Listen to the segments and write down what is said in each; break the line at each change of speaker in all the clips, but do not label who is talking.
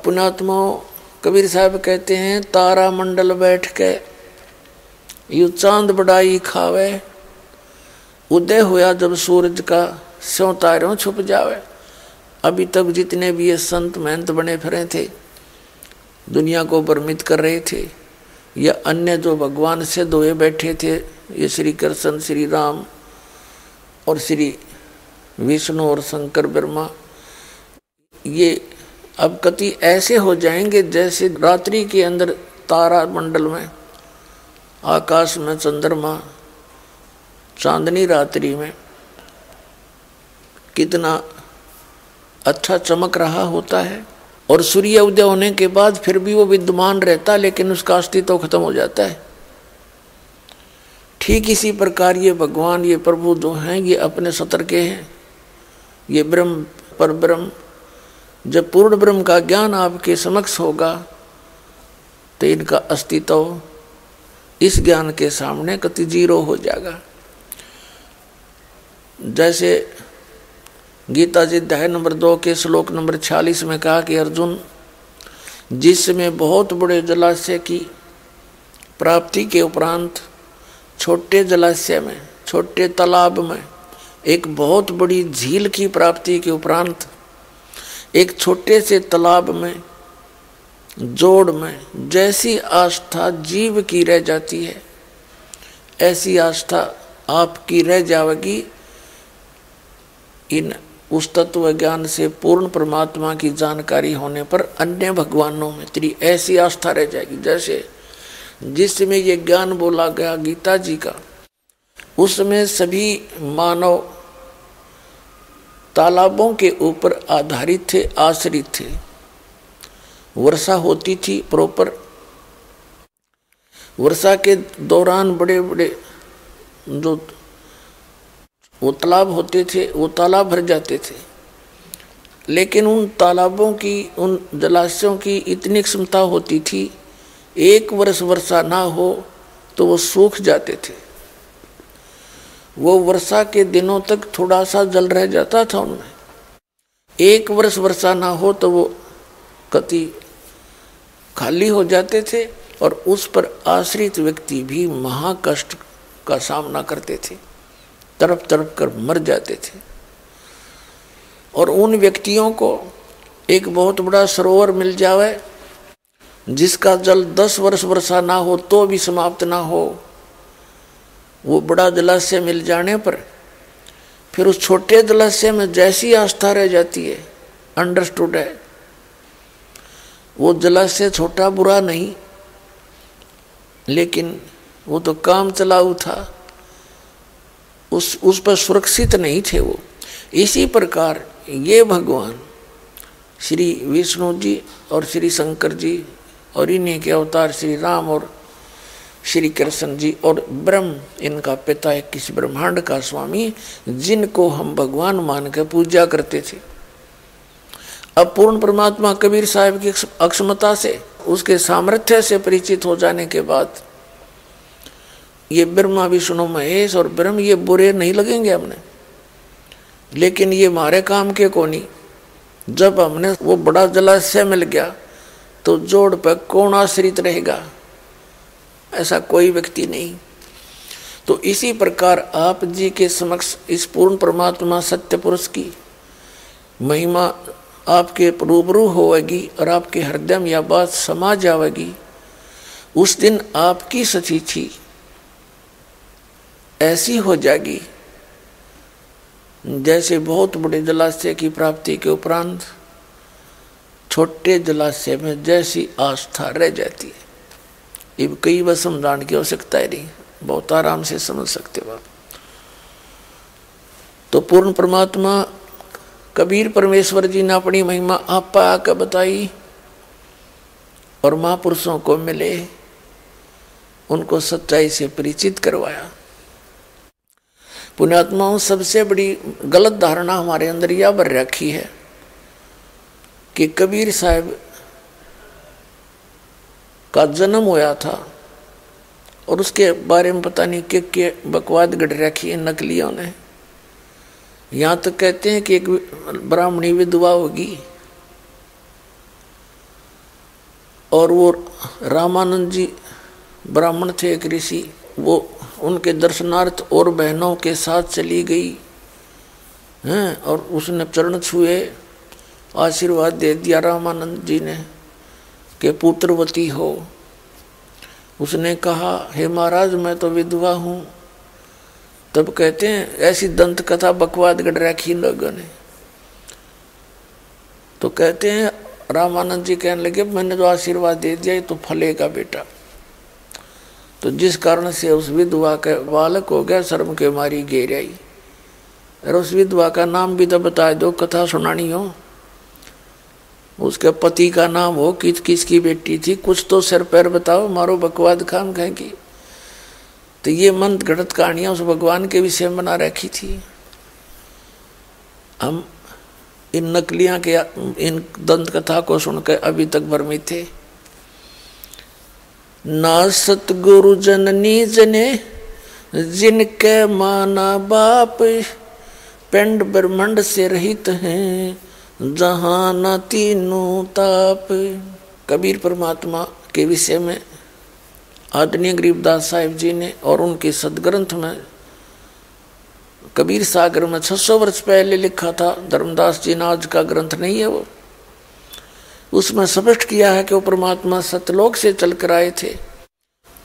पुण्यात्मा कबीर साहब कहते हैं, तारा मंडल बैठ के यू चांद बड़ाई खावे, उदय होया जब सूरज का स्यों तारों छुप जावे। अभी तक जितने भी ये संत महंत बने फिरे थे, दुनिया को भ्रमित कर रहे थे, या अन्य जो भगवान से दोए बैठे थे, ये श्री कृष्ण, श्री राम और श्री विष्णु और शंकर ब्रह्मा, ये अब कति ऐसे हो जाएंगे जैसे रात्रि के अंदर तारा मंडल में, आकाश में चंद्रमा, चांदनी रात्रि में कितना अच्छा चमक रहा होता है, और सूर्य उदय होने के बाद फिर भी वो विद्यमान रहता, लेकिन उसका अस्तित्व खत्म हो जाता है। ठीक इसी प्रकार ये भगवान, ये प्रभु जो हैं, ये अपने सतर के हैं। ये ब्रह्म पर ब्रह्म, जब पूर्ण ब्रह्म का ज्ञान आपके समक्ष होगा तो इनका अस्तित्व इस ज्ञान के सामने कति जीरो हो जाएगा। जैसे गीता जी अध्याय नंबर 2 के श्लोक नंबर 46 में कहा कि अर्जुन, जिसमें बहुत बड़े जलाशय की प्राप्ति के उपरांत छोटे जलाशय में, छोटे तालाब में, एक बहुत बड़ी झील की प्राप्ति के उपरांत एक छोटे से तालाब में, जोड़ में जैसी आस्था जीव की रह जाती है, ऐसी आस्था आपकी रह जाएगी इन उस तत्व ज्ञान से पूर्ण परमात्मा की जानकारी होने पर। अन्य भगवानों में तेरी ऐसी आस्था रह जाएगी जैसे जिसमें ये ज्ञान बोला गया गीता जी का, उसमें सभी मानव तालाबों के ऊपर आधारित थे, आश्रित थे। वर्षा होती थी प्रॉपर, वर्षा के दौरान बड़े बड़े जो वो तालाब होते थे, वो तालाब भर जाते थे, लेकिन उन तालाबों की, उन जलाशयों की इतनी क्षमता होती थी, एक वर्ष वर्षा ना हो तो वो सूख जाते थे। वो वर्षा के दिनों तक थोड़ा सा जल रह जाता था उनमें, एक वर्ष वर्षा ना हो तो वो कति खाली हो जाते थे, और उस पर आश्रित व्यक्ति भी महाकष्ट का सामना करते थे, तड़प तड़प कर मर जाते थे। और उन व्यक्तियों को एक बहुत बड़ा सरोवर मिल जावे जिसका जल 10 वर्ष वर्षा ना हो तो भी समाप्त ना हो, वो बड़ा जलाशय मिल जाने पर फिर उस छोटे जलाशय में जैसी आस्था रह जाती है, अंडरस्टूड है। वो जलाशय छोटा बुरा नहीं, लेकिन वो तो काम चलाऊ था, उस पर सुरक्षित नहीं थे वो। इसी प्रकार ये भगवान श्री विष्णु जी और श्री शंकर जी और इन्हीं के अवतार श्री राम और श्री कृष्ण जी और ब्रह्म, इनका पिता है किस ब्रह्मांड का स्वामी, जिनको हम भगवान मान के पूजा करते थे। अब पूर्ण परमात्मा कबीर साहब की अक्षमता से, उसके सामर्थ्य से परिचित हो जाने के बाद ये ब्रह्मा विष्णु महेश और ब्रह्म ये बुरे नहीं लगेंगे हमने, लेकिन ये हमारे काम के को नहीं। जब हमने वो बड़ा जलाशय मिल गया तो जोड़ पर कौन आश्रित रहेगा, ऐसा कोई व्यक्ति नहीं। तो इसी प्रकार आप जी के समक्ष इस पूर्ण परमात्मा सत्य पुरुष की महिमा आपके रूबरू होगी और आपके हृदय में यह बात समा जाएगी। उस दिन आपकी सचीची ऐसी हो जाएगी जैसे बहुत बड़े जलाशय की प्राप्ति के उपरांत छोटे जलाशय में जैसी आस्था रह जाती है। ये कई बार समझाने की आवश्यकता है नहीं, बहुत आराम से समझ सकते हो आप। तो पूर्ण परमात्मा कबीर परमेश्वर जी ने अपनी महिमा आप आकर बताई और महापुरुषों को मिले, उनको सच्चाई से परिचित करवाया। पुण्यात्माओं, सबसे बड़ी गलत धारणा हमारे अंदर यह भर रखी है कि कबीर साहब का जन्म होया था और उसके बारे में पता नहीं क्या बकवाद गढ़ रखी है नकलियों ने। यहाँ तक कहते हैं कि एक ब्राह्मणी विधवा होगी, और वो रामानंद जी ब्राह्मण थे, एक ऋषि, वो उनके दर्शनार्थ और बहनों के साथ चली गई हैं, और उसने चरण छुए, आशीर्वाद दे दिया रामानंद जी ने कि पुत्रवती हो। उसने कहा, हे महाराज मैं तो विधवा हूँ। तब कहते हैं ऐसी दंत कथा बकवाद गढ़ रखी लोगों ने। तो कहते हैं रामानंद जी कहने लगे, मैंने जो आशीर्वाद दे दिया ये तो फलेगा बेटा। तो जिस कारण से उस विधवा का बालक हो गया, शर्म के मारी गिर आई। और उस विधवा का नाम भी तो बता दो, कथा सुनानी हो। उसके पति का नाम हो, किसकी बेटी थी, कुछ तो सिर पैर बताओ, मारो बकवाद खाम कहेंगी। तो ये मन गढ़त कहानियां उस भगवान के विषय में बना रखी थी। हम इन नकलियां के, इन दंत कथा को सुनकर अभी तक भ्रमित थे। ना सतगुरु जननी जने जिनके माना बाप, पिंड ब्रह्मांड से रहित हैं जहां न तीनों ताप। कबीर परमात्मा के विषय में आदरणीय गरीबदास साहिब जी ने और उनके सदग्रंथ में कबीर सागर में 600 वर्ष पहले लिखा था। धर्मदास जी ने आज का ग्रंथ नहीं है वो। उसमें स्पष्ट किया है कि वो परमात्मा सतलोक से चलकर आए थे,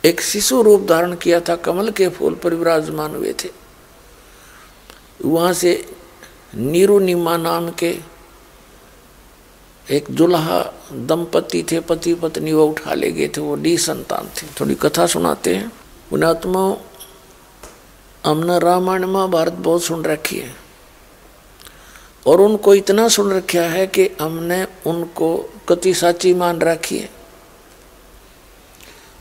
एक शिशु रूप धारण किया था, कमल के फूल पर विराजमान हुए थे। वहां से नीरू नीमा नाम के एक जुल्हा दंपति थे, पति पत्नी, वो उठा ले गए थे, वो निसंतान थे। थोड़ी कथा सुनाते हैं। उन आत्माओं, हमने रामायण महाभारत बहुत सुन रखी है और उनको इतना सुन रखा है कि हमने उनको कति साची मान रखी है।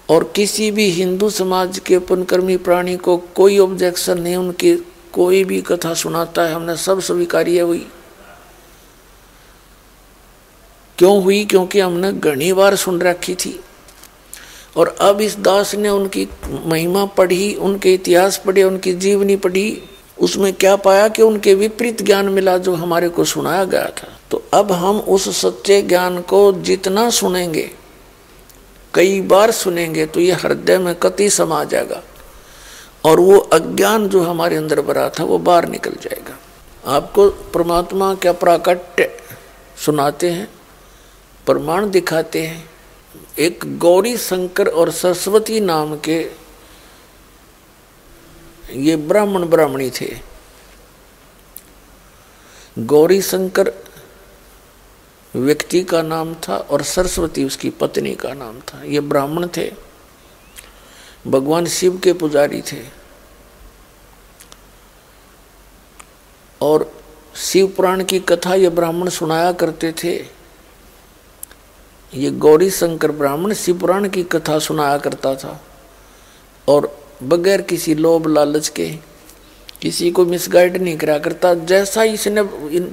और किसी भी हिंदू समाज के पुण्यकर्मी प्राणी को कोई ऑब्जेक्शन नहीं, उनकी कोई भी कथा सुनाता है हमने सब स्वीकार्य हुई। क्यों हुई? क्योंकि हमने घनी बार सुन रखी थी। और अब इस दास ने उनकी महिमा पढ़ी, उनके इतिहास पढ़े, उनकी जीवनी पढ़ी, उसमें क्या पाया कि उनके विपरीत ज्ञान मिला जो हमारे को सुनाया गया था। तो अब हम उस सच्चे ज्ञान को जितना सुनेंगे, कई बार सुनेंगे, तो ये हृदय में कति समा जाएगा और वो अज्ञान जो हमारे अंदर भरा था वो बाहर निकल जाएगा। आपको परमात्मा क्या प्राकट्य सुनाते हैं, प्रमाण दिखाते हैं। एक गौरी शंकर और सरस्वती नाम के ये ब्राह्मण ब्राह्मणी थे। गौरी शंकर व्यक्ति का नाम था और सरस्वती उसकी पत्नी का नाम था। ये ब्राह्मण थे, भगवान शिव के पुजारी थे और शिव पुराण की कथा ये ब्राह्मण सुनाया करते थे। ये गौरी शंकर ब्राह्मण शिव पुराण की कथा सुनाया करता था और बगैर किसी लोभ लालच के, किसी को मिसगाइड नहीं करा करता। जैसा इसने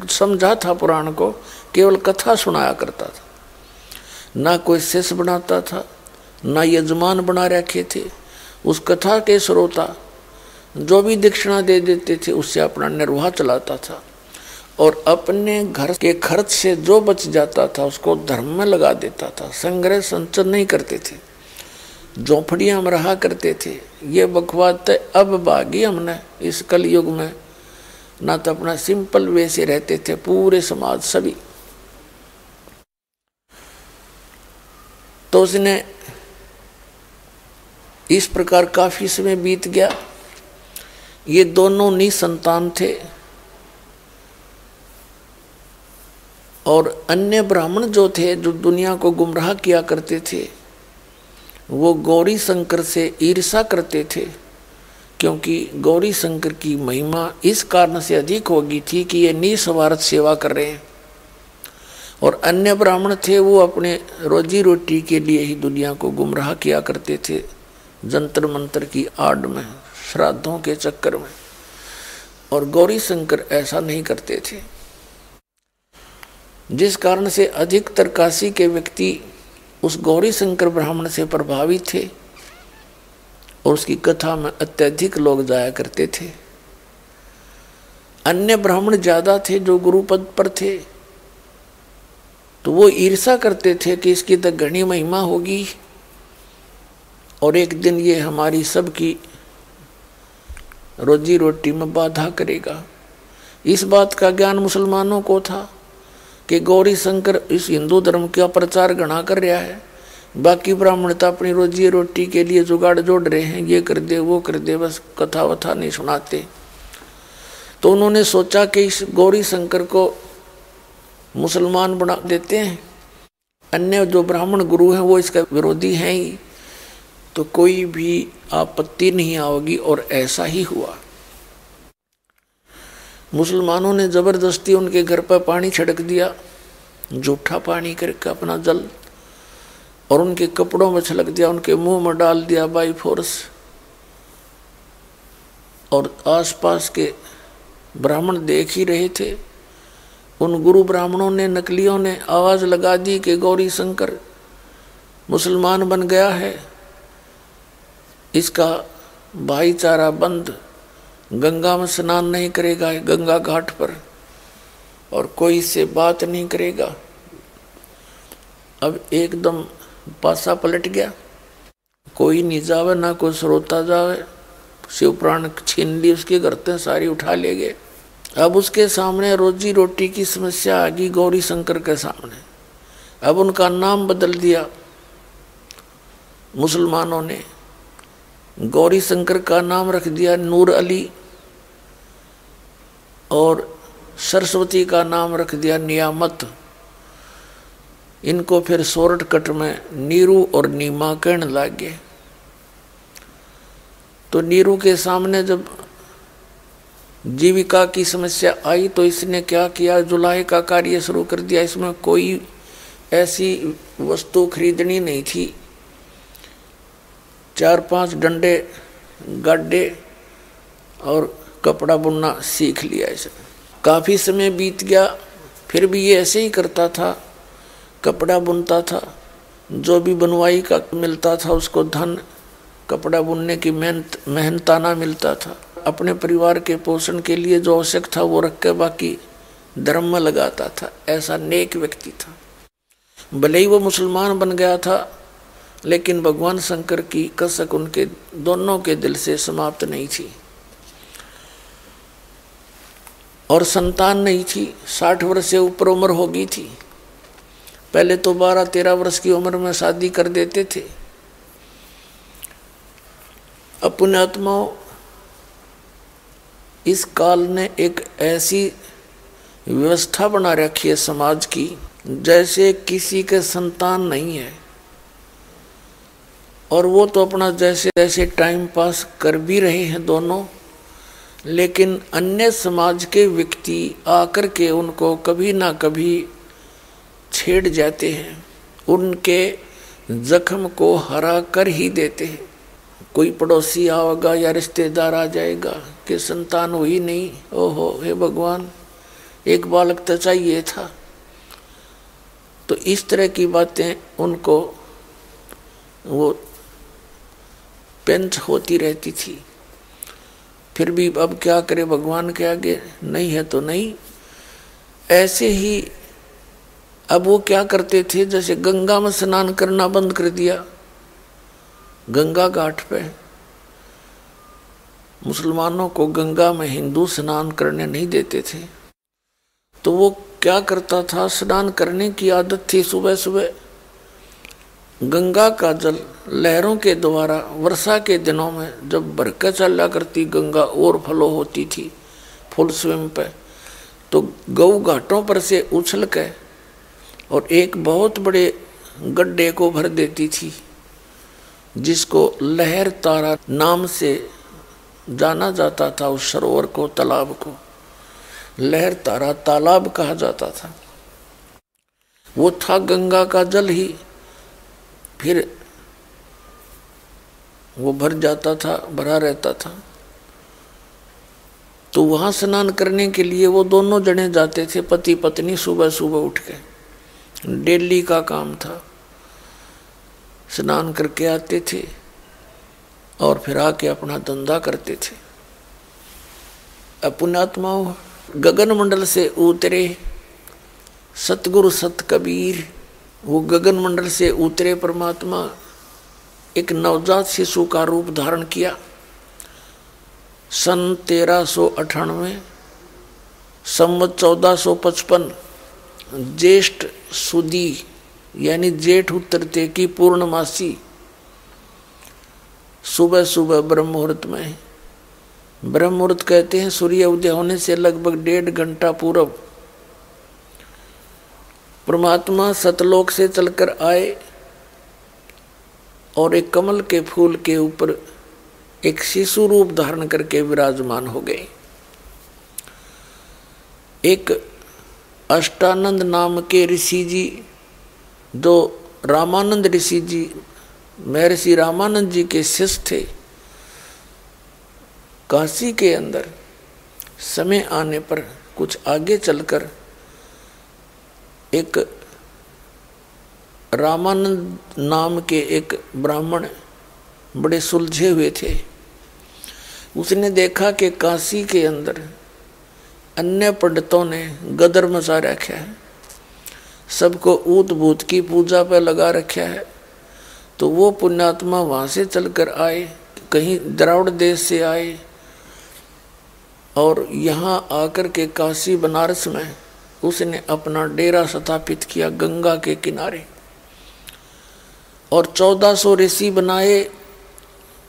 समझा था पुराण को, केवल कथा सुनाया करता था। ना कोई शिष्य बनाता था, ना यजमान बना रखे थे। उस कथा के श्रोता जो भी दक्षिणा दे देते थे उससे अपना निर्वाह चलाता था और अपने घर के खर्च से जो बच जाता था उसको धर्म में लगा देता था। संग्रह संचय नहीं करते थे, झोंपड़ियां में रहा करते थे। ये बकवाद अब बागी हमने इस कलयुग में, ना तो अपना सिंपल वे से रहते थे पूरे समाज सभी। तो उसने इस प्रकार काफी समय बीत गया। ये दोनों निसंतान थे और अन्य ब्राह्मण जो थे, जो दुनिया को गुमराह किया करते थे, वो गौरी शंकर से ईर्षा करते थे, क्योंकि गौरी शंकर की महिमा इस कारण से अधिक होगी थी कि ये निस्वार्थ सेवा कर रहे हैं। और अन्य ब्राह्मण थे वो अपने रोजी रोटी के लिए ही दुनिया को गुमराह किया करते थे, जंतर मंतर की आड़ में, श्राद्धों के चक्कर में। और गौरी शंकर ऐसा नहीं करते थे, जिस कारण से अधिकतर काशी के व्यक्ति उस गौरी शंकर ब्राह्मण से प्रभावित थे और उसकी कथा में अत्यधिक लोग जाया करते थे। अन्य ब्राह्मण ज्यादा थे जो गुरुपद पर थे, तो वो ईर्षा करते थे कि इसकी तो घनी महिमा होगी और एक दिन ये हमारी सबकी रोजी रोटी में बाधा करेगा। इस बात का ज्ञान मुसलमानों को था कि गौरी शंकर इस हिंदू धर्म का प्रचार घना कर रहा है, बाकी ब्राह्मण तो अपनी रोजी रोटी के लिए जुगाड़ जोड़ रहे हैं, ये कर दे वो कर दे, बस कथा वथा नहीं सुनाते। तो उन्होंने सोचा कि इस गौरी शंकर को मुसलमान बना देते हैं, अन्य जो ब्राह्मण गुरु हैं वो इसका विरोधी हैं ही, तो कोई भी आपत्ति नहीं आओगी। और ऐसा ही हुआ। मुसलमानों ने जबरदस्ती उनके घर पर पानी छिड़क दिया, जूठा पानी करके अपना जल, और उनके कपड़ों में छिड़क दिया, उनके मुंह में डाल दिया बाई फोर्स। और आसपास के ब्राह्मण देख ही रहे थे। उन गुरु ब्राह्मणों ने, नकलियों ने आवाज लगा दी कि गौरी शंकर मुसलमान बन गया है, इसका भाईचारा बंद, गंगा में स्नान नहीं करेगा गंगा घाट पर, और कोई से बात नहीं करेगा। अब एकदम पासा पलट गया, कोई नहीं जावे, ना कोई श्रोता जावे। शिव प्राण छीन ली उसके गर्ते, सारी उठा ले गए। अब उसके सामने रोजी रोटी की समस्या आ गई गौरी शंकर के सामने। अब उनका नाम बदल दिया मुसलमानों ने, गौरी शंकर का नाम रख दिया नूर अली, और सरस्वती का नाम रख दिया नियामत। इनको फिर शॉर्टकट में नीरू और नीमा कहने लगे। तो नीरू के सामने जब जीविका की समस्या आई तो इसने क्या किया, जुलाहे का कार्य शुरू कर दिया। इसमें कोई ऐसी वस्तु खरीदनी नहीं थी, 4-5 डंडे गाड्डे और कपड़ा बुनना सीख लिया इसने। काफ़ी समय बीत गया, फिर भी ये ऐसे ही करता था, कपड़ा बुनता था, जो भी बनवाई का मिलता था उसको धन, कपड़ा बुनने की मेहनताना मिलता था। अपने परिवार के पोषण के लिए जो आवश्यक था वो रख के बाकी धर्म में लगाता था। ऐसा नेक व्यक्ति था। भले ही वो मुसलमान बन गया था, लेकिन भगवान शंकर की कसक उनके दोनों के दिल से समाप्त नहीं थी। और संतान नहीं थी, 60 वर्ष से ऊपर उम्र हो गई थी। पहले तो 12-13 वर्ष की उम्र में शादी कर देते थे। अपने आत्माओं, इस काल ने एक ऐसी व्यवस्था बना रखी है समाज की, जैसे किसी के संतान नहीं है, और वो तो अपना जैसे जैसे टाइम पास कर भी रहे हैं दोनों, लेकिन अन्य समाज के व्यक्ति आकर के उनको कभी ना कभी छेड़ जाते हैं, उनके जख्म को हरा कर ही देते हैं। कोई पड़ोसी आएगा या रिश्तेदार आ जाएगा कि संतान हुई नहीं, ओहो हे भगवान, एक बालक तो चाहिए था। तो इस तरह की बातें उनको वो पेंच होती रहती थी। फिर भी अब क्या करे, भगवान के आगे नहीं है तो नहीं। ऐसे ही अब वो क्या करते थे, जैसे गंगा में स्नान करना बंद कर दिया। गंगा घाट पे मुसलमानों को गंगा में हिंदू स्नान करने नहीं देते थे, तो वो क्या करता था, स्नान करने की आदत थी सुबह सुबह। गंगा का जल लहरों के द्वारा वर्षा के दिनों में जब बरकत चला करती गंगा और फ्लो होती थी फुल स्विम पे, तो गौ घाटों पर से उछल के और एक बहुत बड़े गड्ढे को भर देती थी, जिसको लहर तारा नाम से जाना जाता था। उस सरोवर को, तालाब को लहर तारा तालाब कहा जाता था। वो था गंगा का जल ही, फिर वो भर जाता था, भरा रहता था। तो वहां स्नान करने के लिए वो दोनों जने जाते थे, पति पत्नी, सुबह सुबह उठ के। डेली का काम था, स्नान करके आते थे और फिर आके अपना धंधा करते थे। पुण्यात्माओं, गगन मंडल से उतरे सतगुरु सत कबीर, वो गगन मंडल से उतरे परमात्मा एक नवजात शिशु का रूप धारण किया। सन 1398 संवत 1455 ज्येष्ठ सुदी यानी जेठ उतरते की पूर्णमासी सुबह सुबह ब्रह्म मुहूर्त में, ब्रह्म मुहूर्त कहते हैं सूर्य उदय होने से लगभग 1.5 घंटा पूर्व परमात्मा सतलोक से चलकर आए और एक कमल के फूल के ऊपर एक शिशु रूप धारण करके विराजमान हो गए। एक अष्टानंद नाम के ऋषि जी, जो रामानंद ऋषि जी महर्षि रामानंद जी के शिष्य थे, काशी के अंदर समय आने पर कुछ आगे चलकर एक रामानंद नाम के एक ब्राह्मण बड़े सुलझे हुए थे। उसने देखा कि काशी के अंदर अन्य पंडितों ने गदर मचा रखा है, सबको ऊत भूत की पूजा पर लगा रखा है। तो वो पुण्यात्मा वहाँ से चलकर आए, कहीं द्राविड़ देश से आए और यहाँ आकर के काशी बनारस में उसने अपना डेरा स्थापित किया गंगा के किनारे और 1400 ऋषि बनाए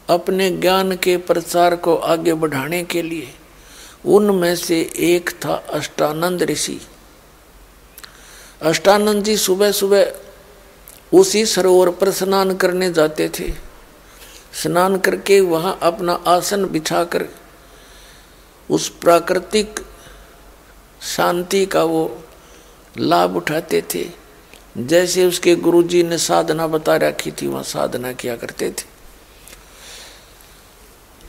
अपने ज्ञान के प्रचार को आगे बढ़ाने के लिए। उनमें से एक था अष्टानंद ऋषि। अष्टानंद जी सुबह सुबह उसी सरोवर पर स्नान करने जाते थे। स्नान करके वहाँ अपना आसन बिछाकर उस प्राकृतिक शांति का वो लाभ उठाते थे। जैसे उसके गुरुजी ने साधना बता रखी थी, वहाँ साधना किया करते थे।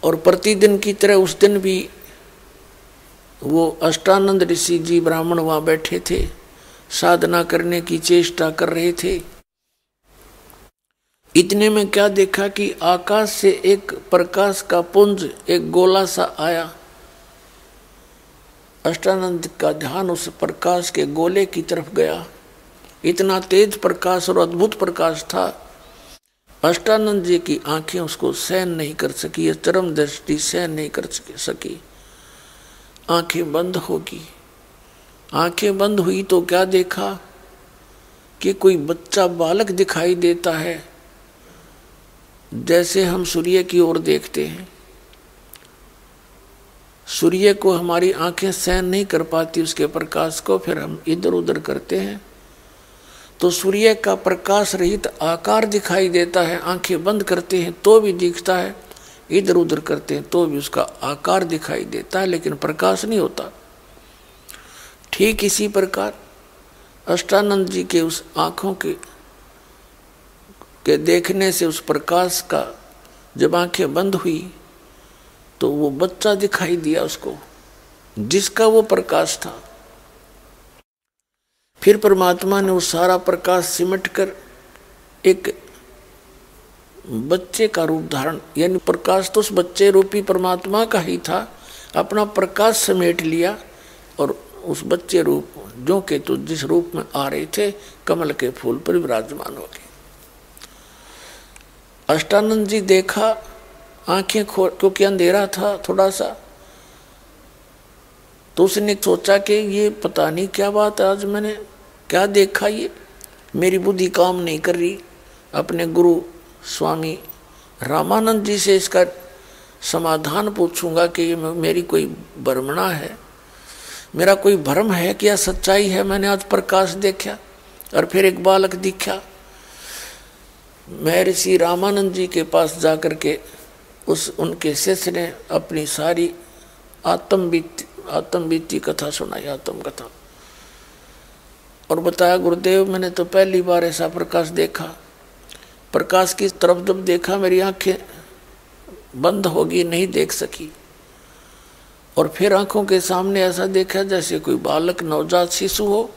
और प्रतिदिन की तरह उस दिन भी वो अष्टानंद ऋषि जी ब्राह्मण वहाँ बैठे थे, साधना करने की चेष्टा कर रहे थे। इतने में क्या देखा कि आकाश से एक प्रकाश का पुंज, एक गोला सा आया। अष्टानंद का ध्यान उस प्रकाश के गोले की तरफ गया। इतना तेज प्रकाश और अद्भुत प्रकाश था, अष्टानंद जी की आंखें उसको सहन नहीं कर सकी, यह चरम दृष्टि सहन नहीं कर सकी। आंखें बंद होगी। आंखें बंद हुई तो क्या देखा कि कोई बच्चा बालक दिखाई देता है, जैसे हम सूर्य की ओर देखते हैं। सूर्य को हमारी आंखें सहन नहीं कर पाती उसके प्रकाश को, फिर हम इधर उधर करते हैं तो सूर्य का प्रकाश रहित आकार दिखाई देता है। आंखें बंद करते हैं तो भी दिखता है, इधर उधर करते हैं तो भी उसका आकार दिखाई देता है, लेकिन प्रकाश नहीं होता। ठीक इसी प्रकार अष्टानंद जी के उस आँखों के देखने से उस प्रकाश का जब आंखें बंद हुई तो वो बच्चा दिखाई दिया उसको, जिसका वो प्रकाश था। फिर परमात्मा ने वो सारा प्रकाश सिमट कर एक बच्चे का रूप धारण, यानी प्रकाश तो उस बच्चे रूपी परमात्मा का ही था, अपना प्रकाश समेट लिया और उस बच्चे रूप जो के तो जिस रूप में आ रहे थे कमल के फूल पर विराजमान हो गए। अष्टानंद जी देखा, आंखें खोल, क्योंकि अंधेरा था थोड़ा सा, तो उसने सोचा कि ये पता नहीं क्या बात है, आज मैंने क्या देखा, ये मेरी बुद्धि काम नहीं कर रही। अपने गुरु स्वामी रामानंद जी से इसका समाधान पूछूंगा कि ये मेरी कोई भ्रमणा है, मेरा कोई भ्रम है, क्या सच्चाई है। मैंने आज प्रकाश देखा और फिर एक बालक दिखा। महर्षि रामानंद जी के पास जाकर के उनके शिष्य ने अपनी सारी आत्मबीती कथा सुनाई, आत्मकथा, और बताया गुरुदेव मैंने तो पहली बार ऐसा प्रकाश देखा। प्रकाश की तरफ जब देखा मेरी आंखें बंद हो गई, नहीं देख सकी, और फिर आंखों के सामने ऐसा देखा जैसे कोई बालक नवजात शिशु हो।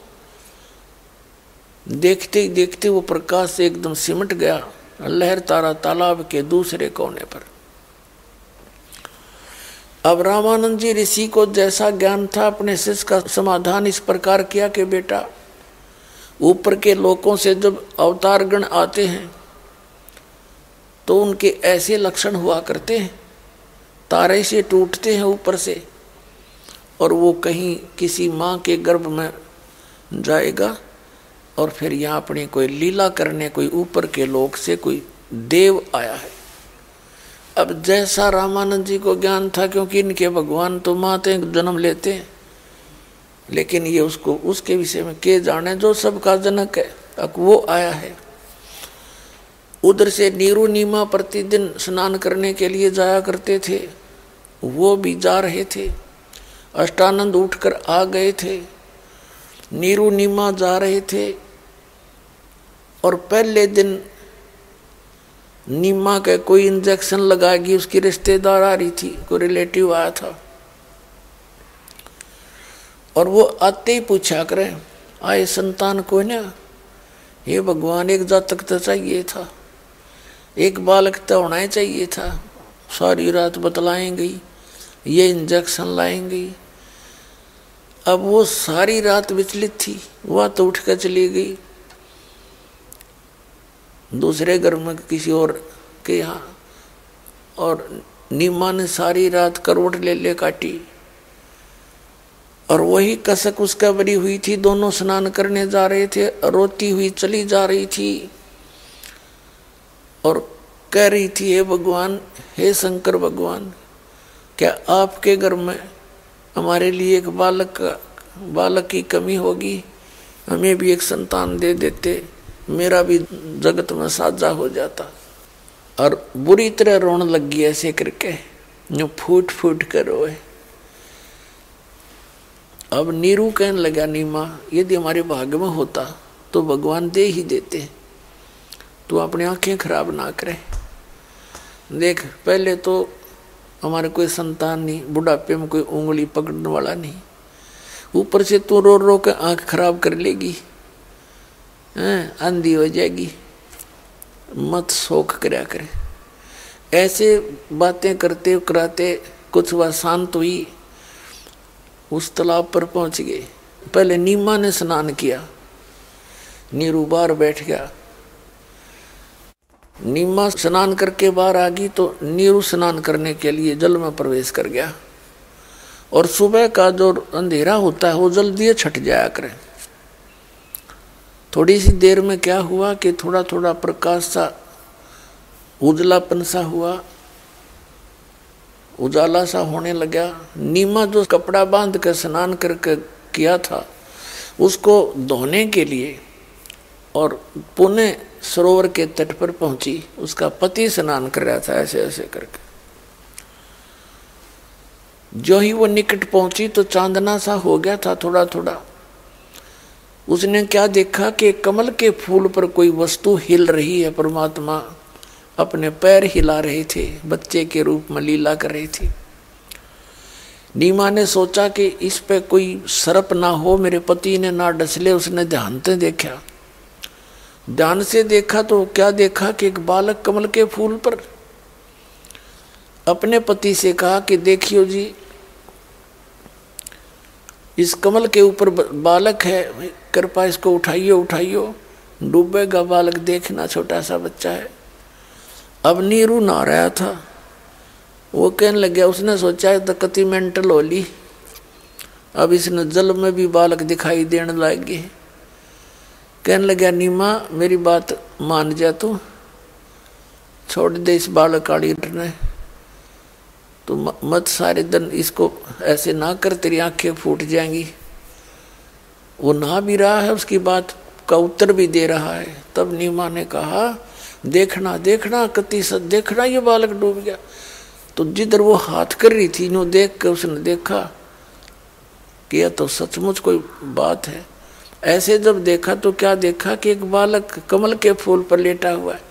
देखते ही देखते वो प्रकाश से एकदम सिमट गया, लहर तारा तालाब के दूसरे कोने पर। अब रामानंद जी ऋषि को जैसा ज्ञान था, अपने शिष्य का समाधान इस प्रकार किया कि बेटा ऊपर के लोकों से जब अवतारगण आते हैं तो उनके ऐसे लक्षण हुआ करते हैं, तारे से टूटते हैं ऊपर से, और वो कहीं किसी माँ के गर्भ में जाएगा और फिर यहाँ अपनी कोई लीला करने कोई ऊपर के लोक से कोई देव आया है। अब जैसा रामानंद जी को ज्ञान था, क्योंकि इनके भगवान तो माते जन्म लेते हैं, लेकिन ये उसको उसके विषय में के जाने जो सबका जनक है। अब वो आया है। उधर से नीरू नीमा प्रतिदिन स्नान करने के लिए जाया करते थे, वो भी जा रहे थे। अष्टानंद उठकर आ गए थे, नीरू नीमा जा रहे थे। और पहले दिन नीमा के कोई इंजेक्शन लगाएगी, उसकी रिश्तेदार आ रही थी, कोई रिलेटिव आया था, और वो आते ही पूछा करे आए संतान को ना, ये भगवान एक जातक तो चाहिए था, एक बालक तो होना ही चाहिए था। सारी रात बतलाएंगी, ये इंजेक्शन लाएंगी। अब वो सारी रात विचलित थी, वह तो उठ कर चली गई दूसरे घर में किसी और के यहाँ, और नीमा ने सारी रात करवट ले काटी, और वही कसक उसका बरी हुई थी। दोनों स्नान करने जा रहे थे, रोती हुई चली जा रही थी और कह रही थी, हे भगवान, हे शंकर भगवान, क्या आपके घर में हमारे लिए एक बालक की कमी होगी? हमें भी एक संतान दे देते, मेरा भी जगत में साझा हो जाता। और बुरी तरह रोने लगी ऐसे करके, जो फूट फूट कर रोए। अब नीरू कहने लगा, नीमा, यदि हमारे भाग्य में होता तो भगवान दे ही देते, तू अपनी आंखें खराब ना करे। देख, पहले तो हमारे कोई संतान नहीं, बुढ़ापे में कोई उंगली पकड़ने वाला नहीं, ऊपर से तू रो रो के आंख खराब कर लेगी, अंधी हो जाएगी, मत शोक करया करे। ऐसे बातें करते कराते कुछ वह शांत हुई, उस तालाब पर पहुंच गए। पहले नीमा ने स्नान किया, नीरू बाहर बैठ गया। नीमा स्नान करके बाहर आ गई तो नीरू स्नान करने के लिए जल में प्रवेश कर गया। और सुबह का जो अंधेरा होता है वो जल्दी छट जाया करे। थोड़ी सी देर में क्या हुआ कि थोड़ा थोड़ा प्रकाश सा, उजलापन सा हुआ, उजाला सा होने लगा। नीमा जो कपड़ा बांध कर स्नान करके किया था, उसको धोने के लिए और पुणे सरोवर के तट पर पहुंची। उसका पति स्नान कर रहा था ऐसे ऐसे करके। जो ही वो निकट पहुंची तो चांदना सा हो गया था थोड़ा थोड़ा। उसने क्या देखा कि कमल के फूल पर कोई वस्तु हिल रही है। परमात्मा अपने पैर हिला रहे थे, बच्चे के रूप में लीला कर रही थी। नीमा ने सोचा कि इस पे कोई सर्प ना हो, मेरे पति ने ना डसले। उसने ध्यान से देखा, ध्यान से देखा तो क्या देखा कि एक बालक कमल के फूल पर। अपने पति से कहा कि देखियो जी, इस कमल के ऊपर बालक है, कृपा इसको उठाइयो उठाइयो, डूबेगा बालक, देखना छोटा सा बच्चा है। अब नीरू नहा रहा था, वो कहने लग गया, उसने सोचा तो कति मेंटल होली, अब इसने जल में भी बालक दिखाई देने लगे। कहने लगा, नीमा मेरी बात मान जा, तू छोड़ दे इस बालक काली ने, तो मत सारे दिन इसको ऐसे ना कर, तेरी आंखें फूट जाएंगी। वो नहा भी रहा है, उसकी बात का उत्तर भी दे रहा है। तब नीमा ने कहा, देखना देखना कति सत, देखना ये बालक डूब गया। तो जिधर वो हाथ कर रही थी, नो देख कर उसने देखा कि यह तो सचमुच कोई बात है। ऐसे जब देखा तो क्या देखा कि एक बालक कमल के फूल पर लेटा हुआ है।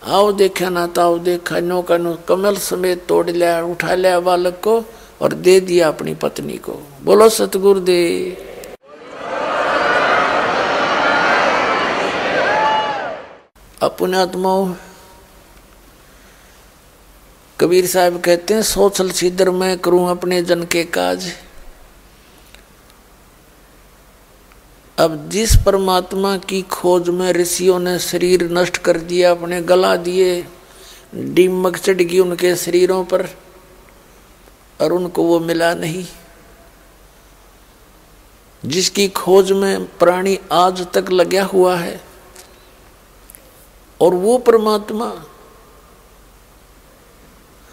आओ देखा ना ताओ देखा, नो का नो कमल समेत तोड़ लिया, उठा लिया बालक को और दे दिया अपनी पत्नी को। बोलो सतगुरुदेव। अपने आत्माओं, कबीर साहब कहते हैं, सोचल छिदर मैं करूं अपने जन के काज। अब जिस परमात्मा की खोज में ऋषियों ने शरीर नष्ट कर दिया, अपने गला दिए, दीमक चढ़ गई उनके शरीरों पर और उनको वो मिला नहीं, जिसकी खोज में प्राणी आज तक लगा हुआ है, और वो परमात्मा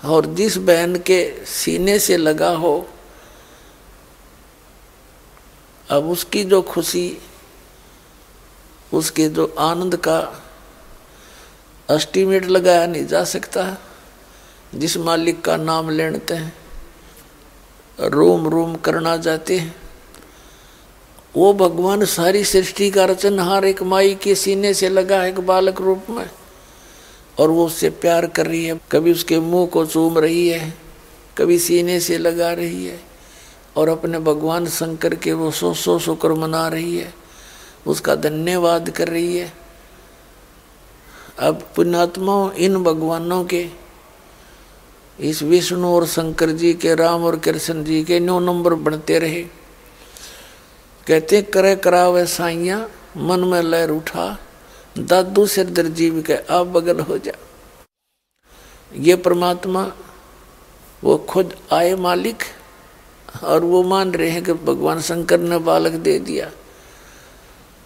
और जिस बहन के सीने से लगा हो, अब उसकी जो खुशी, उसके जो आनंद का एस्टीमेट लगाया नहीं जा सकता। जिस मालिक का नाम लेते हैं, रोम रोम करना जाते हैं, वो भगवान सारी सृष्टि का रचनहार एक माई के सीने से लगा है, एक बालक रूप में, और वो उससे प्यार कर रही है। कभी उसके मुंह को चूम रही है, कभी सीने से लगा रही है, और अपने भगवान शंकर के वो सौ शुक्र मना रही है, उसका धन्यवाद कर रही है। अब पुण्यात्माओं, इन भगवानों के, इस विष्णु और शंकर जी के, राम और कृष्ण जी के 9 नंबर बनते रहे। कहते करे करावे साइया, मन में लहर उठा, दादू सिर दर्जीव के आप बगल हो जा। ये परमात्मा वो खुद आए मालिक, और वो मान रहे हैं कि भगवान शंकर ने बालक दे दिया।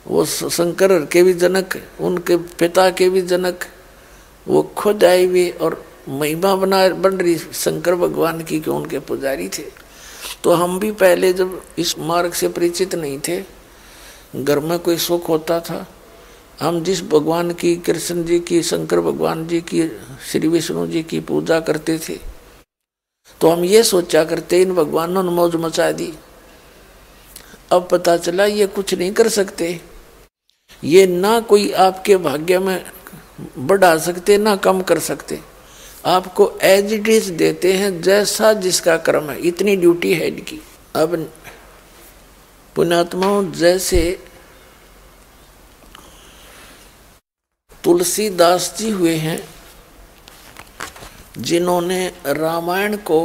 वो शंकर के भी जनक, उनके पिता के भी जनक, वो खुद आए हुए और महिमा बन रही शंकर भगवान की, कि उनके पुजारी थे। तो हम भी पहले जब इस मार्ग से परिचित नहीं थे, घर में कोई सुख होता था, हम जिस भगवान की, कृष्ण जी की, शंकर भगवान जी की, श्री विष्णु जी की पूजा करते थे, तो हम ये सोचा करते इन भगवानों ने मौज मचा दी। अब पता चला ये कुछ नहीं कर सकते, ये ना कोई आपके भाग्य में बढ़ा सकते ना कम कर सकते, आपको एज इट इज देते हैं जैसा जिसका कर्म है, इतनी ड्यूटी है इनकी। अब पुण्यात्माओं, जैसे तुलसीदास जी हुए हैं, जिन्होंने रामायण को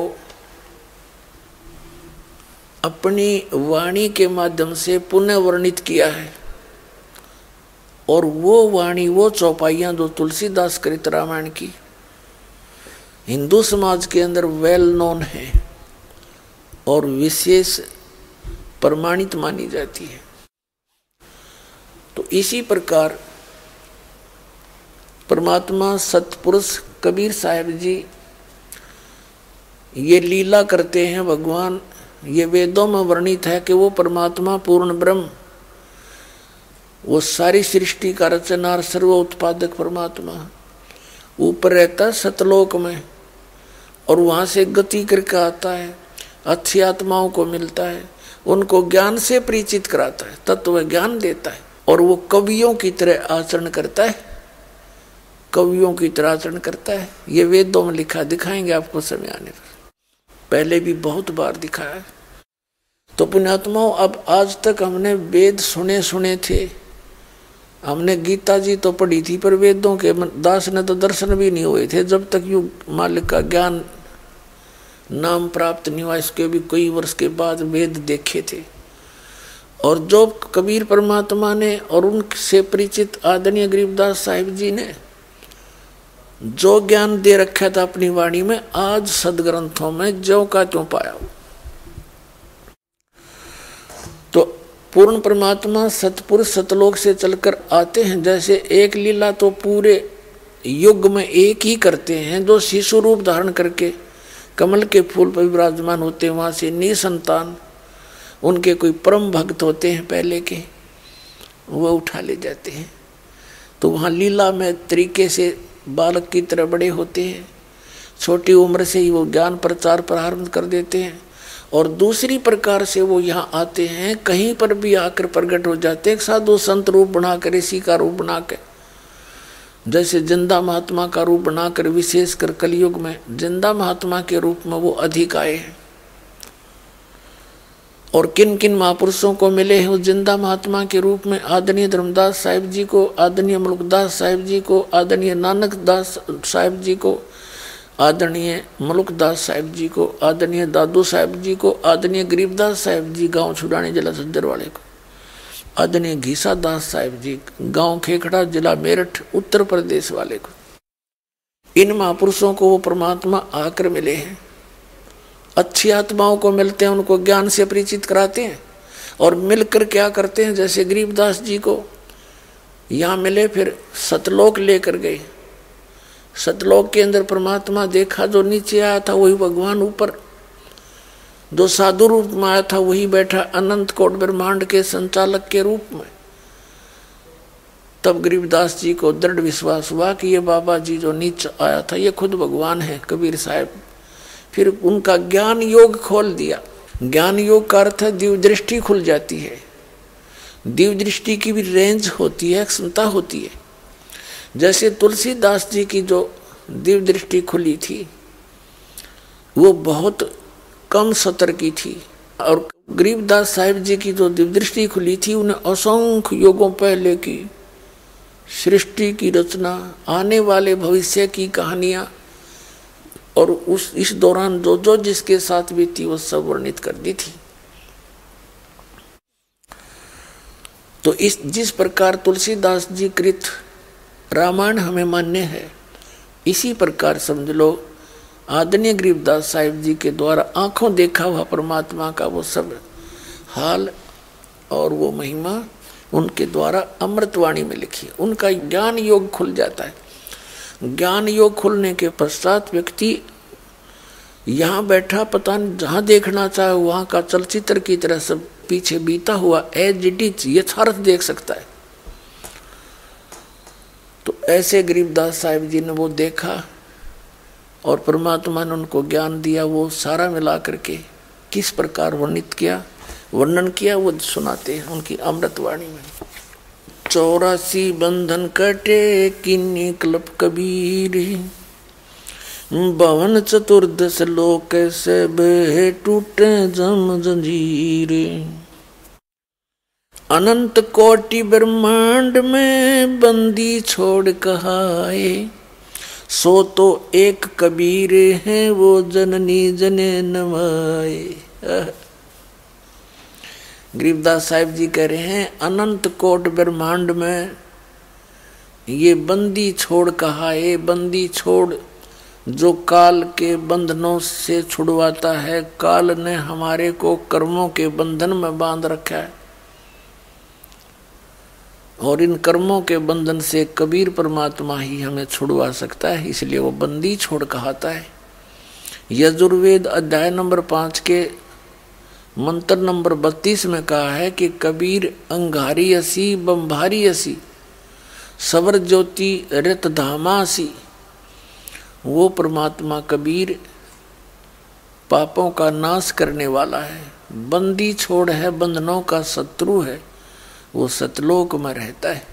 अपनी वाणी के माध्यम से पुनः वर्णित किया है, और वो वाणी, वो चौपाइयां जो तुलसीदास कृत रामायण की हिंदू समाज के अंदर वेल नोन है और विशेष प्रमाणित मानी जाती है। तो इसी प्रकार परमात्मा सतपुरुष कबीर साहब जी ये लीला करते हैं। भगवान, ये वेदों में वर्णित है कि वो परमात्मा पूर्ण ब्रह्म, वो सारी सृष्टि का रचनार सर्व उत्पादक परमात्मा ऊपर रहता है सतलोक में, और वहां से गति करके आता है, अच्छी आत्माओं को मिलता है, उनको ज्ञान से परिचित कराता है, तत्व ज्ञान देता है, और वो कवियों की तरह आचरण करता है, कवियों की तरह आचरण करता है। ये वेदों में लिखा, दिखाएंगे आपको समय आने पर, पहले भी बहुत बार दिखाया है। तो पुण्यात्माओं, अब आज तक हमने वेद सुने थे, हमने गीता जी तो पढ़ी थी, पर वेदों के दास ने तो दर्शन भी नहीं हुए थे जब तक यू मालिक का ज्ञान नाम प्राप्त नहीं हुआ। इसके भी कई वर्ष के बाद वेद देखे थे, और जो कबीर परमात्मा ने और उनसे परिचित आदरणीय गरीबदास साहिब जी ने जो ज्ञान दे रखा था अपनी वाणी में, आज सदग्रंथों में ज्यों का त्यों पाया। तो पूर्ण परमात्मा सतपुरुष सतलोक से चलकर आते हैं। जैसे एक लीला तो पूरे युग में एक ही करते हैं, जो शिशु रूप धारण करके कमल के फूल पर विराजमान होते हैं, वहाँ से निसंतान उनके कोई परम भक्त होते हैं पहले के, वो उठा ले जाते हैं। तो वहाँ लीला में तरीके से बालक की तरह बड़े होते हैं, छोटी उम्र से ही वो ज्ञान प्रचार प्रारंभ कर देते हैं, और दूसरी प्रकार से वो यहाँ आते हैं, कहीं पर भी आकर प्रकट हो जाते हैं, साधु संत रूप बनाकर, ऋषि का रूप बनाकर, जैसे जिंदा महात्मा का रूप बनाकर, विशेषकर कलयुग में जिंदा महात्मा के रूप में वो अधिक आए हैं। और किन किन महापुरुषों को मिले हैं उस जिंदा महात्मा के रूप में? आदरणीय धर्मदास साहिब जी को, आदरणीय मुल्कदास साहिब जी को, आदरणीय नानक दास साहिब जी को, आदरणीय मुल्कदास साहिब जी को, आदरणीय दादू साहिब जी को, आदरणीय गरीबदास साहिब जी गांव छुड़ाने जिला सज्जर वाले को। आदरणीय घीसा दास साहिब जी, गांव खेखड़ा, जिला मेरठ, उत्तर प्रदेश वाले को। इन महापुरुषों को वो परमात्मा आकर मिले हैं। अच्छी आत्माओं को मिलते हैं, उनको ज्ञान से परिचित कराते हैं और मिलकर क्या करते हैं, जैसे गरीबदास जी को यहाँ मिले, फिर सतलोक लेकर गए। सतलोक के अंदर परमात्मा देखा, जो नीचे आया था वही भगवान ऊपर, जो साधु रूप में आया था वही बैठा अनंत कोट ब्रह्मांड के संचालक के रूप में। तब गरीबदास जी को दृढ़ विश्वास हुआ कि ये बाबा जी जो नीचे आया था ये खुद भगवान है, कबीर साहब। फिर उनका ज्ञान योग खोल दिया। ज्ञान योग का अर्थ है दिव्य दृष्टि खुल जाती है। दिव्य दृष्टि की भी रेंज होती है, क्षमता होती है। जैसे तुलसीदास जी की जो दिव्य दृष्टि खुली थी वो बहुत कम सतर की थी, और गरीबदास साहिब जी की जो दिव्य दृष्टि खुली थी उन्हें असंख्य युगों पहले की सृष्टि की रचना, आने वाले भविष्य की कहानियां और इस दौरान जो जो जिसके साथ भी थी वो सब वर्णित कर दी थी। तो जिस प्रकार तुलसीदास जी कृत रामायण हमें मान्य है, इसी प्रकार समझ लो आदरणीय गरीबदास साहिब जी के द्वारा आंखों देखा हुआ परमात्मा का वो सब हाल और वो महिमा उनके द्वारा अमृतवाणी में लिखी। उनका ज्ञान योग खुल जाता है। ज्ञान योग खुलने के पश्चात व्यक्ति यहाँ बैठा पता नहीं जहाँ देखना चाहे वहाँ का चलचित्र की तरह सब पीछे बीता हुआ एज इट इज यथार्थ देख सकता है। तो ऐसे गरीबदास साहिब जी ने वो देखा और परमात्मा ने उनको ज्ञान दिया। वो सारा मिला करके किस प्रकार वर्णन किया वो सुनाते हैं उनकी अमृतवाणी में। 84 बंधन कटे किन्नी कल्प कबीर, 52 चतुर्दश लोक से बहे टूटे जम जंजीर। अनंत कोटि ब्रह्मांड में बंदी छोड़ कहाए, सो तो एक कबीर है वो जननी जने नवाए। गरीबदास साहिब जी कह रहे हैं अनंत कोट ब्रह्मांड में ये बंदी छोड़ कहाए। बंदी छोड़ जो काल के बंधनों से छुड़वाता है। काल ने हमारे को कर्मों के बंधन में बांध रखा है और इन कर्मों के बंधन से कबीर परमात्मा ही हमें छुड़वा सकता है, इसलिए वो बंदी छोड़ कहता है। यजुर्वेद अध्याय नंबर 5 के मंत्र नंबर 32 में कहा है कि कबीर अंगारी असी बंभारी असी सवर ज्योति रत धामासी। वो परमात्मा कबीर पापों का नाश करने वाला है, बंदी छोड़ है, बंधनों का शत्रु है, वो सतलोक में रहता है।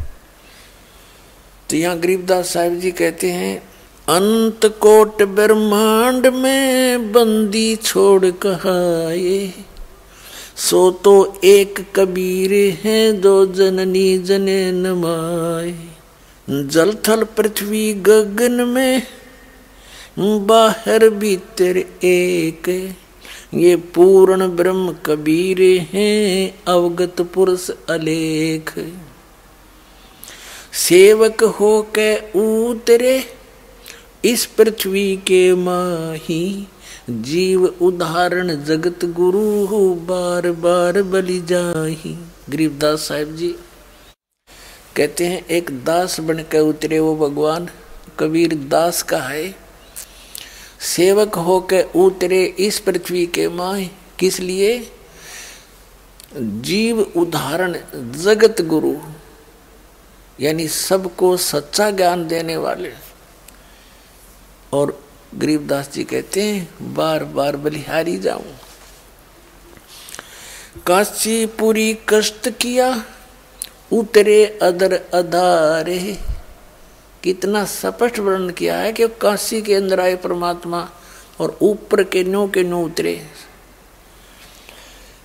तो यहाँ गरीबदास साहिब जी कहते हैं अनंत कोट ब्रह्मांड में बंदी छोड़ कहाए, सो तो एक कबीर है जो जननी जने नमाए। जल थल पृथ्वी गगन में बाहर भीतर एक, ये पूर्ण ब्रह्म कबीर हैं अवगत पुरुष अलेख। सेवक हो के उतरे इस पृथ्वी के माही, जीव उदाहरण जगत गुरु बार बार बलि जाही। गरीबदास साहिब जी कहते हैं एक दास बन के उतरे वो भगवान, कबीर दास का है। सेवक हो के उतरे इस पृथ्वी के माय, किस लिए? जीव उदाहरण जगत गुरु, यानी सबको सच्चा ज्ञान देने वाले। और गरीबदास जी कहते हैं बार बार बलिहारी जाऊं। काशीपुरी कष्ट किया उतरे अदर अधारे। कितना स्पष्ट वर्णन किया है कि काशी के अंदर आए परमात्मा और ऊपर के नो उतरे।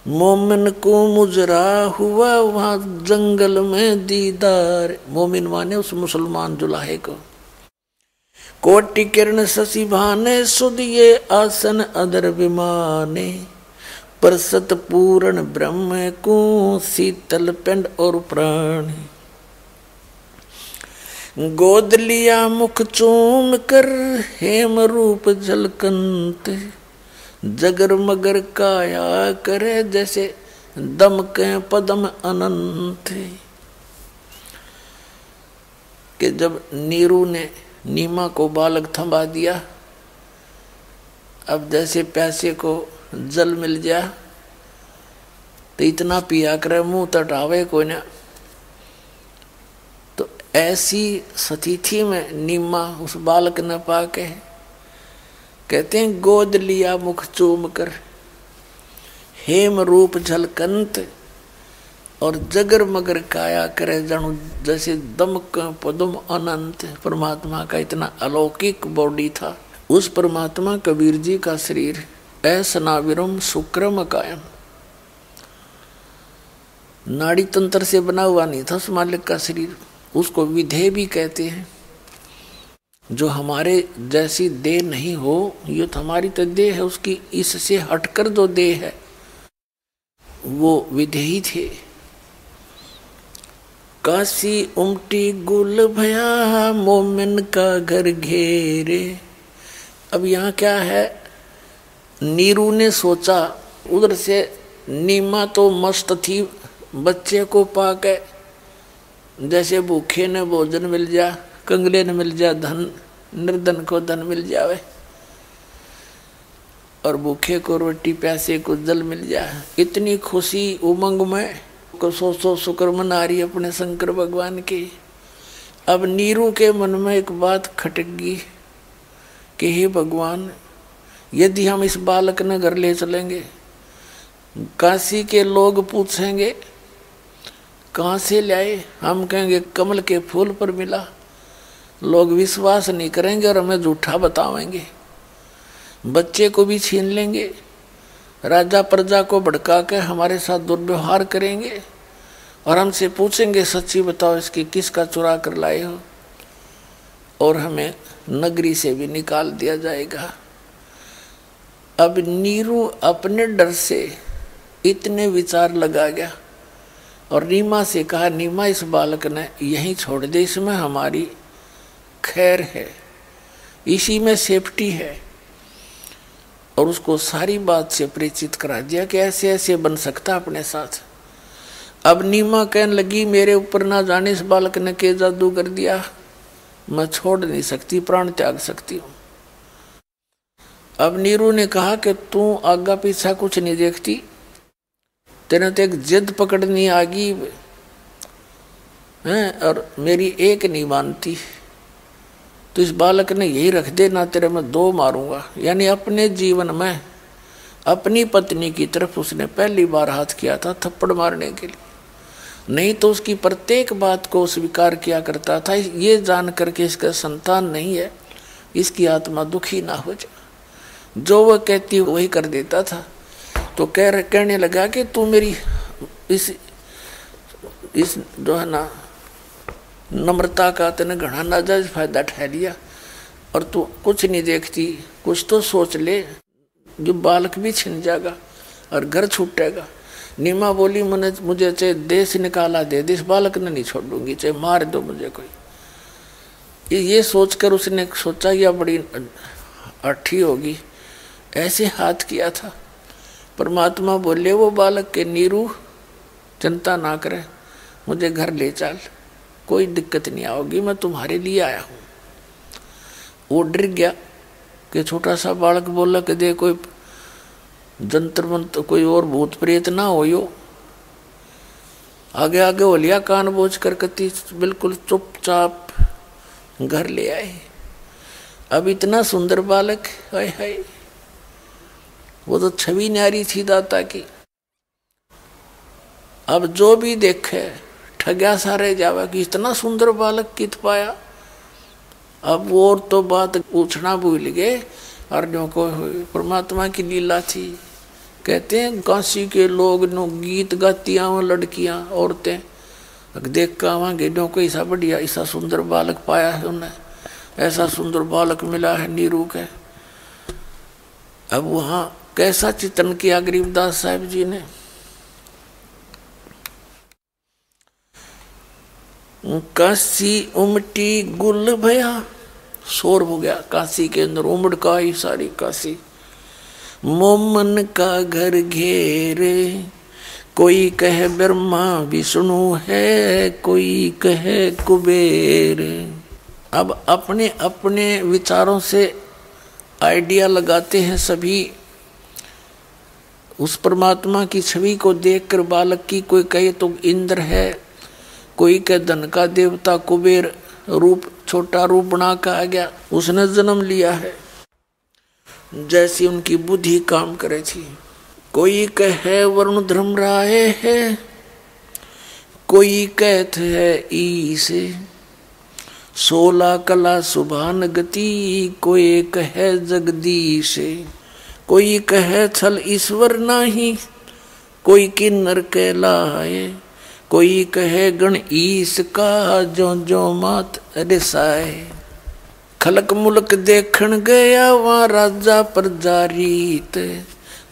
मोमिन को मुजरा हुआ वहां जंगल में दीदार। मोमिन माने उस मुसलमान जुलाहे को। कोटि किरण शशि भाने सुदिये आसन अदर विमाने, पर सतपूर्ण ब्रह्म को शीतल पिंड और प्राण। गोद लिया मुख चूम कर हेम रूप झलकंत, जगर मगर काया करे जैसे दमके पदम अनंत। कि जब नीरू ने नीमा को बालक थमा दिया, अब जैसे प्यासे को जल मिल जा तो इतना पिया करे मुंह तटावे को ना। तो ऐसी स्थिति में नीमा उस बालक ने पाके कहते हैं गोद लिया मुख चूम कर हेम रूप झलकंत, और जगर मगर काया करे जानु जैसे दमक पदम अनंत। परमात्मा का इतना अलौकिक बॉडी था। उस परमात्मा कबीर जी का शरीर ऐसनाविरम शुक्रम कायम, नाड़ी तंत्र से बना हुआ नहीं था उस मालिक का शरीर। उसको विधेय भी कहते हैं। जो हमारे जैसी देह नहीं हो, ये तो हमारी तो देह है, उसकी इससे हटकर जो देह है वो विधेयी थे। काशी उमटी गुल भया मोमिन का घर घेरे। अब यहाँ क्या है, नीरू ने सोचा, उधर से नीमा तो मस्त थी बच्चे को पाके, जैसे भूखे ने भोजन मिल जा, कंगले ने मिल जा धन, निर्धन को धन मिल जावे, और भूखे को रोटी प्यासे को जल मिल जाए। इतनी खुशी उमंग में को सो शुक्र मना रही अपने शंकर भगवान की। अब नीरू के मन में एक बात खटक गई कि हे भगवान, यदि हम इस बालक ने घर ले चलेंगे, काशी के लोग पूछेंगे कहाँ से लाए, हम कहेंगे कमल के फूल पर मिला, लोग विश्वास नहीं करेंगे और हमें झूठा बतावेंगे। बच्चे को भी छीन लेंगे, राजा प्रजा को भड़का के हमारे साथ दुर्व्यवहार करेंगे और हमसे पूछेंगे सच्ची बताओ इसकी किसका चुरा कर लाए हो, और हमें नगरी से भी निकाल दिया जाएगा। अब नीरू अपने डर से इतने विचार लगा गया और नीमा से कहा, नीमा इस बालक ने यहीं छोड़ दे, इसमें हमारी खैर है, इसी में सेफ्टी है। और उसको सारी बात से परिचित करा दिया कि ऐसे ऐसे बन सकता अपने साथ। अब नीमा कहने लगी, मेरे ऊपर ना जाने इस बालक ने के जादू कर दिया, मैं छोड़ नहीं सकती, प्राण त्याग सकती हूँ। अब नीरू ने कहा कि तू आगा पीछा कुछ नहीं देखती, तेने तो एक जिद पकड़नी आ गई है और मेरी एक नहीं मानती, तो इस बालक ने यही रख दे, ना तेरे मैं दो मारूंगा। यानी अपने जीवन में अपनी पत्नी की तरफ उसने पहली बार हाथ किया था थप्पड़ मारने के लिए, नहीं तो उसकी प्रत्येक बात को स्वीकार किया करता था, ये जान करके इसका संतान नहीं है, इसकी आत्मा दुखी ना हो जाए, जो वह कहती वही कर देता था। तो कहने लगा कि तू मेरी इस जो है ना नम्रता का तेने घना नाजायज फायदा उठा लिया, और तू कुछ नहीं देखती, कुछ तो सोच ले, जो बालक भी छिन जाएगा और घर छूटेगा। नीमा बोली, मुझे चाहे देश निकाला दे, इस बालक ने नहीं छोड़ूंगी, चाहे मार दो मुझे कोई। ये सोचकर उसने सोचा यह बड़ी अठी होगी, ऐसे हाथ किया था। परमात्मा बोले वो बालक के, नीरू चिंता ना करे, मुझे घर ले चल, कोई दिक्कत नहीं आओगी, मैं तुम्हारे लिए आया हूँ। वो डर गया कि छोटा सा बालक बोला कि दे कोई जंतर मंत्र कोई और भूत प्रेत ना हो यो। आगे आगे हो लिया कान बोझ कर कति बिल्कुल चुपचाप घर ले आए। अब इतना सुंदर बालक, हाय हाय, वो तो छवि न्यारी थी दाता की। अब जो भी देखे ठग्या सा रह जावा कि इतना सुंदर बालक कित पाया। अब वो और तो बात पूछना भूल गए, और जो को परमात्मा की लीला थी। कहते हैं काशी के लोग नो गीत गातियाँ लड़कियाँ औरतें देख कर आवांगे, जो को ऐसा बढ़िया ऐसा सुंदर बालक पाया है उन्हें, ऐसा सुंदर बालक मिला है नीरू के। अब वहाँ कैसा चिंतन किया गरीबदास साहब जी ने। काशी उमटी गुल भया, शोर हो गया काशी के अंदर, उमड़ का ही सारी काशी। मोमन का घर घेरे, कोई कहे ब्रह्मा विष्णु है, कोई कहे कुबेर। अब अपने अपने विचारों से आइडिया लगाते हैं सभी उस परमात्मा की छवि को देखकर बालक की। कोई कहे तो इंद्र है, कोई कहे धन का देवता कुबेर रूप, छोटा रूप बना के आ गया, उसने जन्म लिया है, जैसी उनकी बुद्धि काम करे थी। कोई कहे वरुण धर्मराय है, कोई कहते है ईश, 16 कला सुभान गति, कोई कहे जगदीश। कोई कहे छल ईश्वर नाही, कोई किन्नर कहलाए, कोई कहे गण ईश का, जो जो मात रिसाए। खलक मुल्क देखण गया वहाँ राजा प्रजारीत,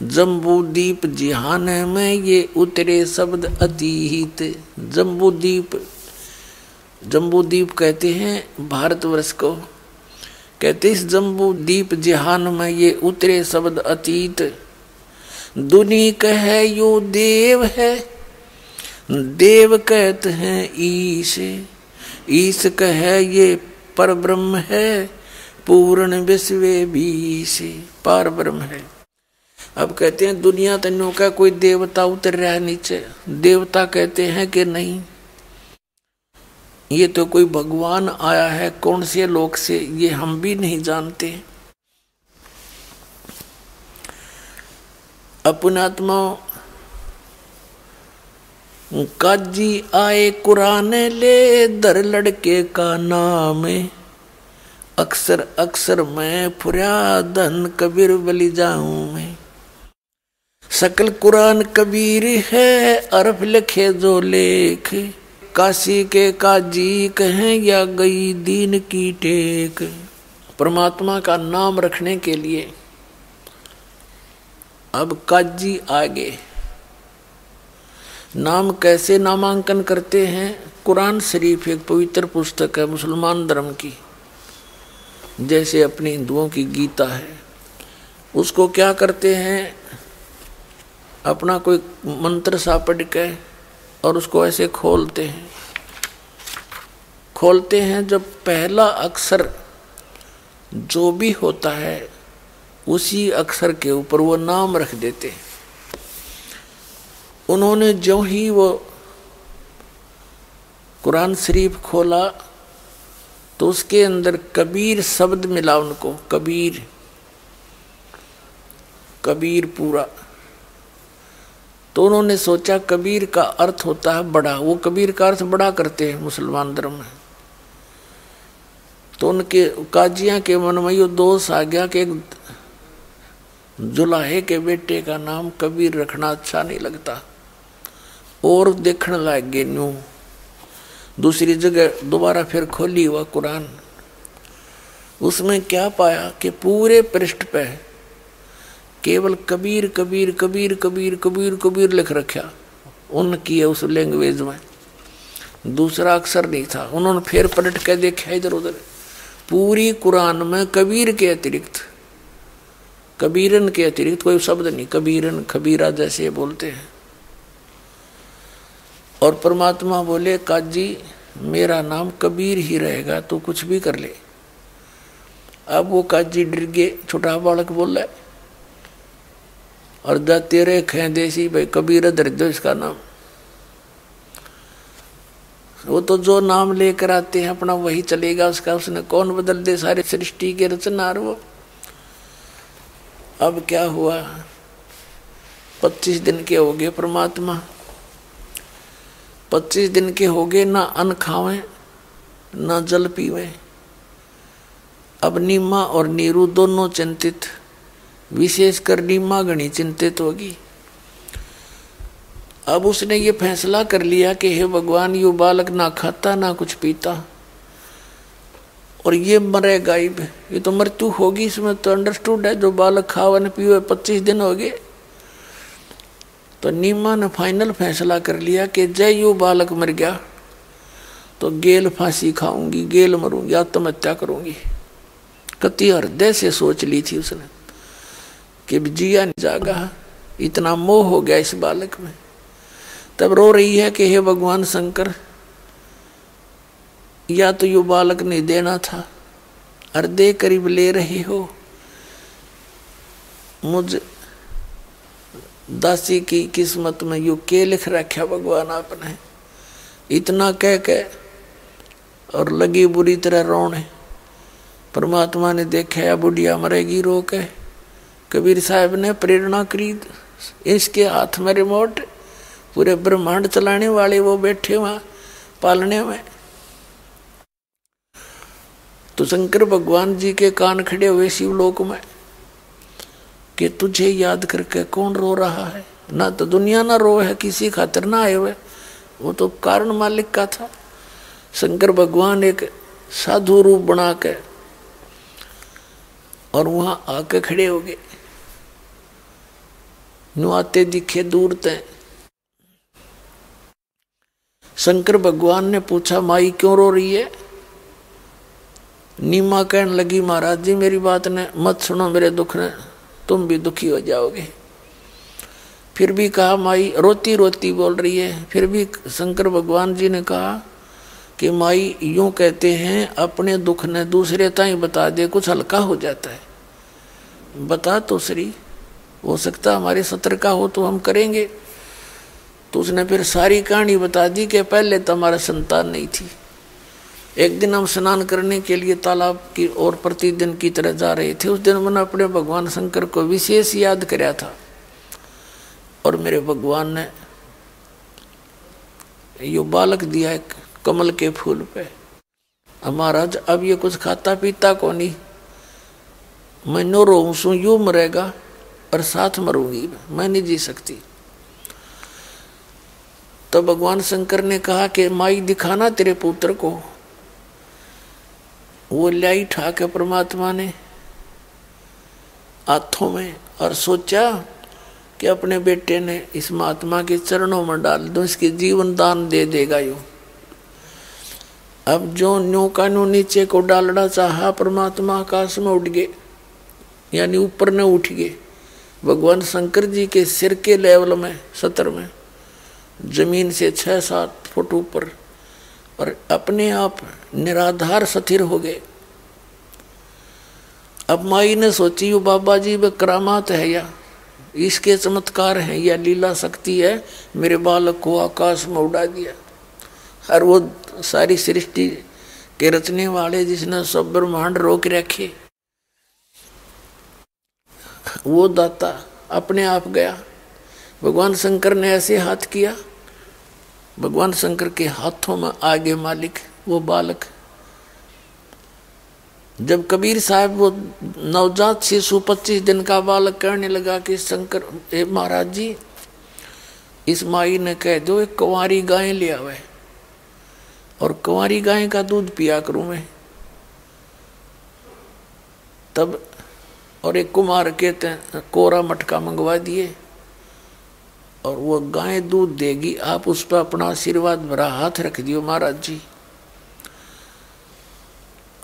जम्बू दीप जिहान में ये उतरे शब्द अतीत। जम्बू दीप कहते हैं भारतवर्ष को, कहते इस जम्बू दीप जिहान में ये उतरे शब्द अतीत। दुनी कहे यो देव है, देव कहते हैं ईश, ईश कहे ये पर ब्रह्म है, पूर्ण विश्व बीश, पार ब्रह्म है। अब कहते हैं दुनिया तन्नों का कोई देवता उतर रहा है नीचे, देवता कहते हैं कि नहीं, ये तो कोई भगवान आया है, कौन से लोक से ये हम भी नहीं जानते। अपनात्मा काजी आए कुरान ले, दर लड़के का नाम, अक्सर अक्सर मैं फुरा धन कबीर बलि जाऊं मैं। सकल कुरान कबीर है, अरफ लिखे जो लेख, काशी के काजी कहें या गई दीन की टेक। परमात्मा का नाम रखने के लिए अब काजी आगे। नाम कैसे नामांकन करते हैं? कुरान शरीफ एक पवित्र पुस्तक है मुसलमान धर्म की, जैसे अपने हिंदुओं की गीता है। उसको क्या करते हैं, अपना कोई मंत्र सा पढ़ के और उसको ऐसे खोलते हैं। जब पहला अक्षर जो भी होता है उसी अक्षर के ऊपर वो नाम रख देते हैं। उन्होंने जो ही वो कुरान शरीफ खोला तो उसके अंदर कबीर शब्द मिला उनको, कबीर पूरा। तो उन्होंने सोचा कबीर का अर्थ होता है बड़ा, वो कबीर का अर्थ बड़ा करते हैं मुसलमान धर्म में। तो उनके काजिया के मन में ये दोष आ गया कि एक जुलाहे के बेटे का नाम कबीर रखना अच्छा नहीं लगता, और देखने लग गए न्यू। दूसरी जगह दोबारा फिर खोली हुआ कुरान, उसमें क्या पाया कि पूरे पृष्ठ पे केवल कबीर कबीर कबीर कबीर कबीर कबीर लिख रखा उनकी है उस लैंग्वेज में, दूसरा अक्षर नहीं था। उन्होंने फिर पलट के देखा इधर उधर, पूरी कुरान में कबीर के अतिरिक्त, कबीरन के अतिरिक्त कोई शब्द नहीं। कबीरन खबीरा जैसे बोलते हैं। और परमात्मा बोले काजी मेरा नाम कबीर ही रहेगा, तो कुछ भी कर ले। अब वो काजी डर गए, छोटा बालक बोल रहा है, और दा तेरे खें देसी भाई कबीर धर दो इसका नाम। वो तो जो नाम लेकर आते हैं अपना वही चलेगा उसका, उसने कौन बदल दे सारे सृष्टि के रचनार वो। अब क्या हुआ, 25 दिन के हो गए परमात्मा, 25 दिन के हो गए, ना अन्न खावे ना जल पीवे। अब नीमा और नीरू दोनों चिंतित, विशेषकर नीमा घनी चिंतित होगी। अब उसने ये फैसला कर लिया कि हे भगवान, यो बालक ना खाता ना कुछ पीता, और ये मरेगा ही, ये तो मृत्यु होगी, इसमें तो अंडरस्टूड है। जो बालक खावा न पीवे 25 दिन हो गए। तो नीमा ने फाइनल फैसला कर लिया कि जय यू बालक मर गया तो गेल फांसी खाऊंगी, गेल मरूंगी, आत्महत्या करूंगी। कति हृदय से सोच ली थी उसने कि जिया नहीं जागा, इतना मोह हो गया इस बालक में। तब रो रही है कि हे भगवान शंकर, या तो यू बालक नहीं देना था, हृदय करीब ले रहे हो, मुझ दासी की किस्मत में यू के लिख रखा भगवान आपने। इतना कह के और लगी बुरी तरह रोने। परमात्मा ने देखा या बुढ़िया मरेगी रो के। कबीर साहब ने प्रेरणा करी, इसके हाथ में रिमोट, पूरे ब्रह्मांड चलाने वाले वो बैठे वहां पालने में। तो शंकर भगवान जी के कान खड़े हुए शिवलोक में कि तुझे याद करके कौन रो रहा है। ना तो दुनिया ना रो है, किसी खातिर ना आए हुए, वो तो कारण मालिक का था। शंकर भगवान एक साधु रूप बना के और वहां आके खड़े हो गए। नुआते दिखे दूर तय। शंकर भगवान ने पूछा, माई क्यों रो रही है? नीमा कहने लगी, महाराज जी मेरी बात ने मत सुनो, मेरे दुख ने तुम भी दुखी हो जाओगे। फिर भी कहा, माई रोती रोती बोल रही है। फिर भी शंकर भगवान जी ने कहा कि माई यूं कहते हैं, अपने दुख ने दूसरे ताई बता दे कुछ हल्का हो जाता है। बता तो श्री, हो सकता हमारे सत्र का हो तो हम करेंगे। तो उसने फिर सारी कहानी बता दी कि पहले तो हमारा संतान नहीं थी। एक दिन हम स्नान करने के लिए तालाब की ओर प्रतिदिन की तरह जा रहे थे। उस दिन मैंने अपने भगवान शंकर को विशेष याद कराया था और मेरे भगवान ने यो बालक दिया एक कमल के फूल पे। अब महाराज अब ये कुछ खाता पीता को नहीं, मैं नो रोऊं सू यूं मरेगा और साथ मरूंगी, मैं नहीं जी सकती। तो भगवान शंकर ने कहा कि माई दिखाना तेरे पुत्र को। वो लाई ठाके परमात्मा ने हाथों में और सोचा कि अपने बेटे ने इस महात्मा के चरणों में डाल दो, इसके जीवन दान दे देगा यो। अब जो न्यू का न्यू नीचे को डालना चाहा, परमात्मा आकाश में उठ गए, यानी ऊपर न उठ गए। भगवान शंकर जी के सिर के लेवल में सतर में, जमीन से 6-7 फुट ऊपर, और अपने आप निराधार स्थिर हो गए। अब माई ने सोची, यो बाबा जी वे करामात है या इसके चमत्कार हैं या लीला शक्ति है, मेरे बालक को आकाश में उड़ा दिया। और वो सारी सृष्टि के रचने वाले जिसने सब ब्रह्मांड रोक रखे, वो दाता अपने आप गया। भगवान शंकर ने ऐसे हाथ किया, भगवान शंकर के हाथों में आगे मालिक वो बालक। जब कबीर साहब वो नवजात शिशु 25 दिन का बालक कहने लगा कि शंकर महाराज जी इस माई ने कह दो एक कुंवारी गाय ले आवे और कुंवारी गाय का दूध पिया करूं मैं। तब और एक कुमार कहते हैं कोरा मटका मंगवा दिए और वो गाय दूध देगी, आप उस पर अपना आशीर्वाद भरा हाथ रख दियो महाराज जी।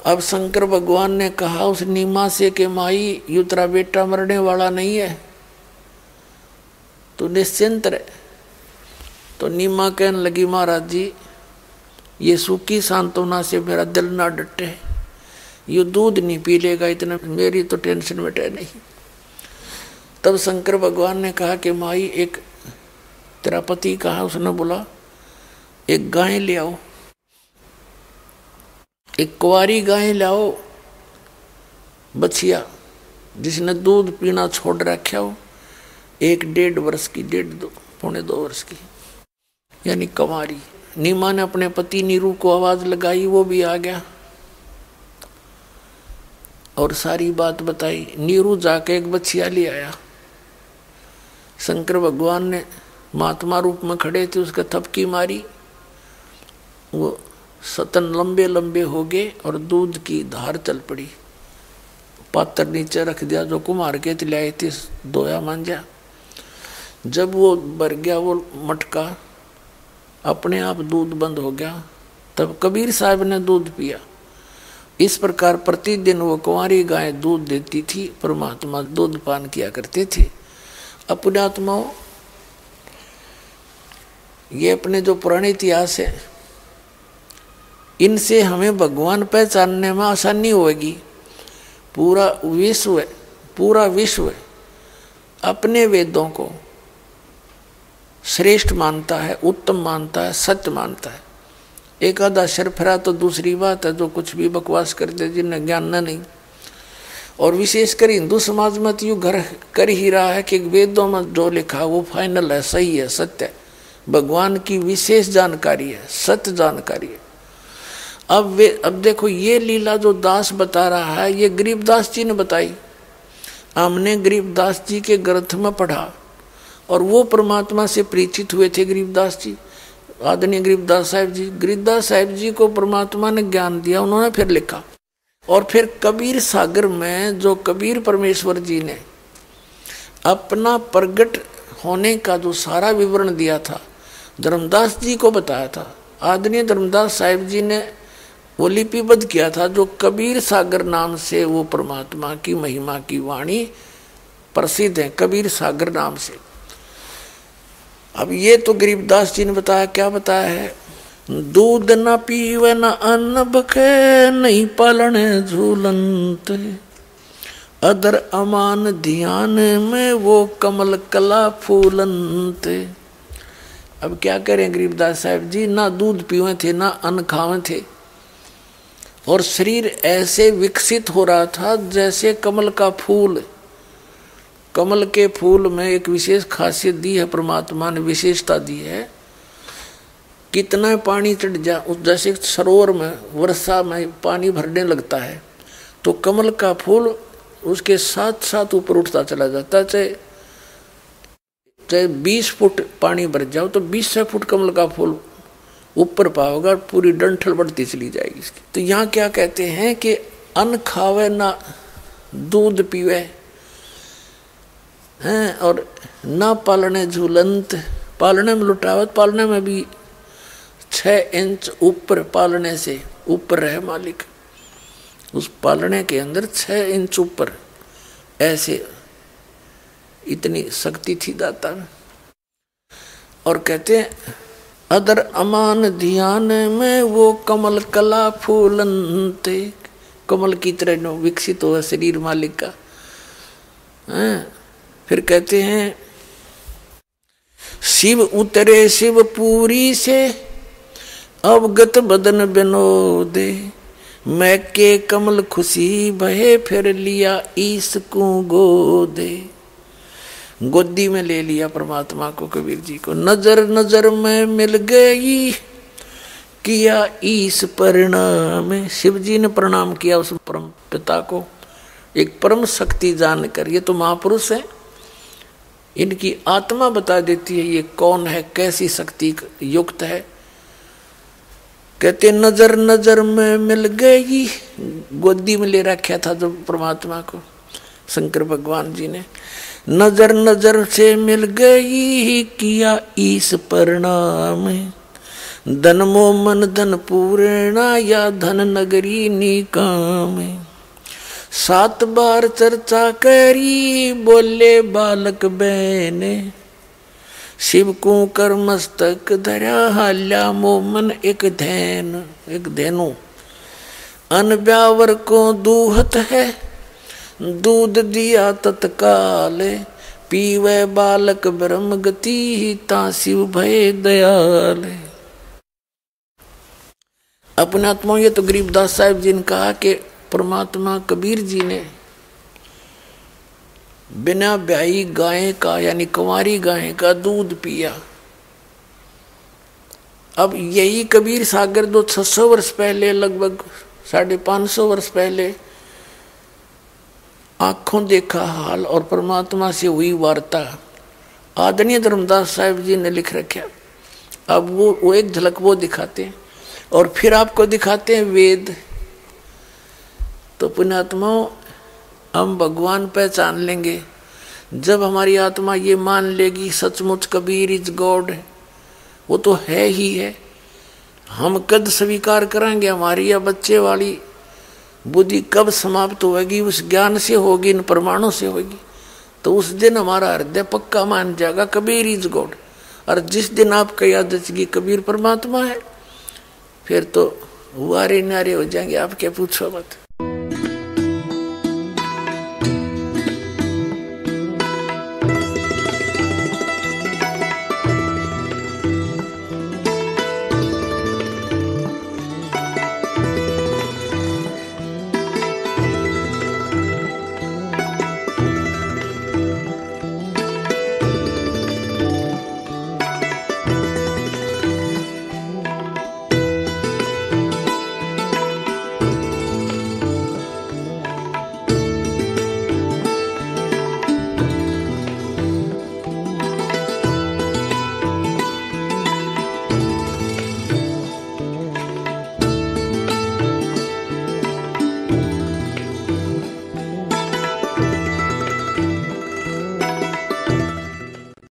अब शंकर भगवान ने कहा उस नीमा से कि माई यू तेरा बेटा मरने वाला नहीं है, तो निश्चिंत रहे। तो नीमा कहने लगी, महाराज जी ये सूखी सांत्वना से मेरा दिल ना डटे, ये दूध नहीं पी लेगा इतना, मेरी तो टेंशन मिटे नहीं। तब शंकर भगवान ने कहा कि माई एक तेरा पति कहा, उसने बोला एक गाय ले आओ, एक कुंवारी गाय लाओ बछिया जिसने दूध पीना छोड़ रखा हो, 1-1.5 वर्ष की, 1.5-2 वर्ष की, यानी कुंवारी। नीमा ने अपने पति नीरू को आवाज लगाई, वो भी आ गया और सारी बात बताई। नीरू जाके एक बछिया ले आया। शंकर भगवान ने महात्मा रूप में खड़े थे, उसका थपकी मारी, वो सतन लंबे लंबे हो गए और दूध की धार चल पड़ी। पात्र नीचे रख दिया, जो कुम्हार के लाए थे, धोया मांझा। जब वो भर गया वो मटका, अपने आप दूध बंद हो गया। तब कबीर साहब ने दूध पिया। इस प्रकार प्रतिदिन वो कुंवारी गाय दूध देती थी, परमात्मा दूध पान किया करते थे। अपने आत्माओं, ये अपने जो पुराने इतिहास है, इनसे हमें भगवान पहचानने में आसानी होगी। पूरा विश्व अपने वेदों को श्रेष्ठ मानता है, उत्तम मानता है, सत्य मानता है। एक आधा शरफरा तो दूसरी बात है, जो कुछ भी बकवास करते जिन्हें ज्ञान नहीं। और विशेषकर हिंदू समाज में तो यूँ घर कर ही रहा है कि वेदों में जो लिखा वो फाइनल है, सही है, सत्य है, भगवान की विशेष जानकारी है, सत्य जानकारी है। अब देखो ये लीला जो दास बता रहा है, ये गरीबदास जी ने बताई। हमने गरीबदास जी के ग्रंथ में पढ़ा और वो परमात्मा से परिचित हुए थे गरीबदास जी, आदरणीय गरीबदास साहिब जी। गरीबदास साहिब जी को परमात्मा ने ज्ञान दिया, उन्होंने फिर लिखा। और फिर कबीर सागर में जो कबीर परमेश्वर जी ने अपना प्रगट होने का जो सारा विवरण दिया था, धर्मदास जी को बताया था। आदरणीय धर्मदास साहिब जी ने वो लिपिबद्ध किया था, जो कबीर सागर नाम से वो परमात्मा की महिमा की वाणी प्रसिद्ध है, कबीर सागर नाम से। अब ये तो गरीबदास जी ने बताया, क्या बताया है? दूध न पीवे न अन्न बखे, नहीं पालने झूलंत, अदर अमान ध्यान में वो कमल कला फूलंत। अब क्या करें गरीबदास साहब जी, ना दूध पीवे थे, ना अन्न खावे थे, और शरीर ऐसे विकसित हो रहा था जैसे कमल का फूल। कमल के फूल में एक विशेष खासियत दी है परमात्मा ने, विशेषता दी है। कितना पानी चढ़ जा, जैसे सरोवर में वर्षा में पानी भरने लगता है, तो कमल का फूल उसके साथ साथ ऊपर उठता चला जाता है। चाहे 20 फुट पानी भर जाओ तो 20 फुट कमल का फूल ऊपर पाओगा, पूरी डंठल बढ़ती चली जाएगी इसकी। तो यहाँ क्या कहते हैं कि अन्न खावे ना दूध पीवे हैं, और ना पालने झूलंत, पालने में लुटावत, पालने में भी 6 इंच ऊपर, पालने से ऊपर रहे मालिक, उस पालने के अंदर 6 इंच ऊपर, ऐसे इतनी शक्ति थी दाता में। और कहते हैं अदर अमान ध्यान में वो कमल कला फूलंते, कमल की तरह विकसित हुआ शरीर मालिक का। फिर कहते हैं शिव उतरे शिवपुरी से, अवगत बदन बिनोदे, मैं के कमल खुशी बहे, फिर लिया ईस को गोदे। गोदी में ले लिया परमात्मा को, कबीर जी को। नजर नजर में मिल गई, किया ईस परिणाम। शिव जी ने प्रणाम किया उस परम पिता को, एक परम शक्ति जानकर। ये तो महापुरुष है, इनकी आत्मा बता देती है ये कौन है, कैसी शक्ति युक्त है। कहते नजर नजर में मिल गई, गोदी में ले रखा था जब परमात्मा को शंकर भगवान जी ने। नजर नजर से मिल गई, किया ईस परिणाम। धन मो मन धन पूर्णा, या धन नगरी निकाम। 7 बार चर्चा करी, बोले बालक बहने, शिव को कर मस्तक धरा, हाल्या मोमन एक धैन, एक धेनु। अन ब्यावर को दूहत है, दूध दिया तत्काल, पीवे बालक ब्रह्म गति, ता शिव भय दयाल। अपने आत्मा, ये तो गरीबदास साहिब जी ने कहा कि परमात्मा कबीर जी ने बिना ब्याही गाय का, यानी कुंवारी गाय का दूध पिया। अब यही कबीर सागर जो 600 वर्ष पहले, लगभग 550 वर्ष पहले आंखों देखा हाल और परमात्मा से हुई वार्ता आदरणीय धर्मदास साहिब जी ने लिख रखा। अब वो एक झलक वो दिखाते हैं। और फिर आपको दिखाते हैं वेद। तो पुण्यात्माओं, हम भगवान पहचान लेंगे जब हमारी आत्मा ये मान लेगी सचमुच कबीर इज गॉड, वो तो है ही है। हम कद स्वीकार करेंगे? हमारी या बच्चे वाली बुद्धि कब समाप्त होगी? उस ज्ञान से होगी, इन प्रमाणों से होगी। तो उस दिन हमारा हृदय पक्का मान जाएगा कबीर इज गॉड। और जिस दिन आपका याद रचेगी कबीर परमात्मा है, फिर तो वारे नारे हो जाएंगे, आप क्या पूछो मत।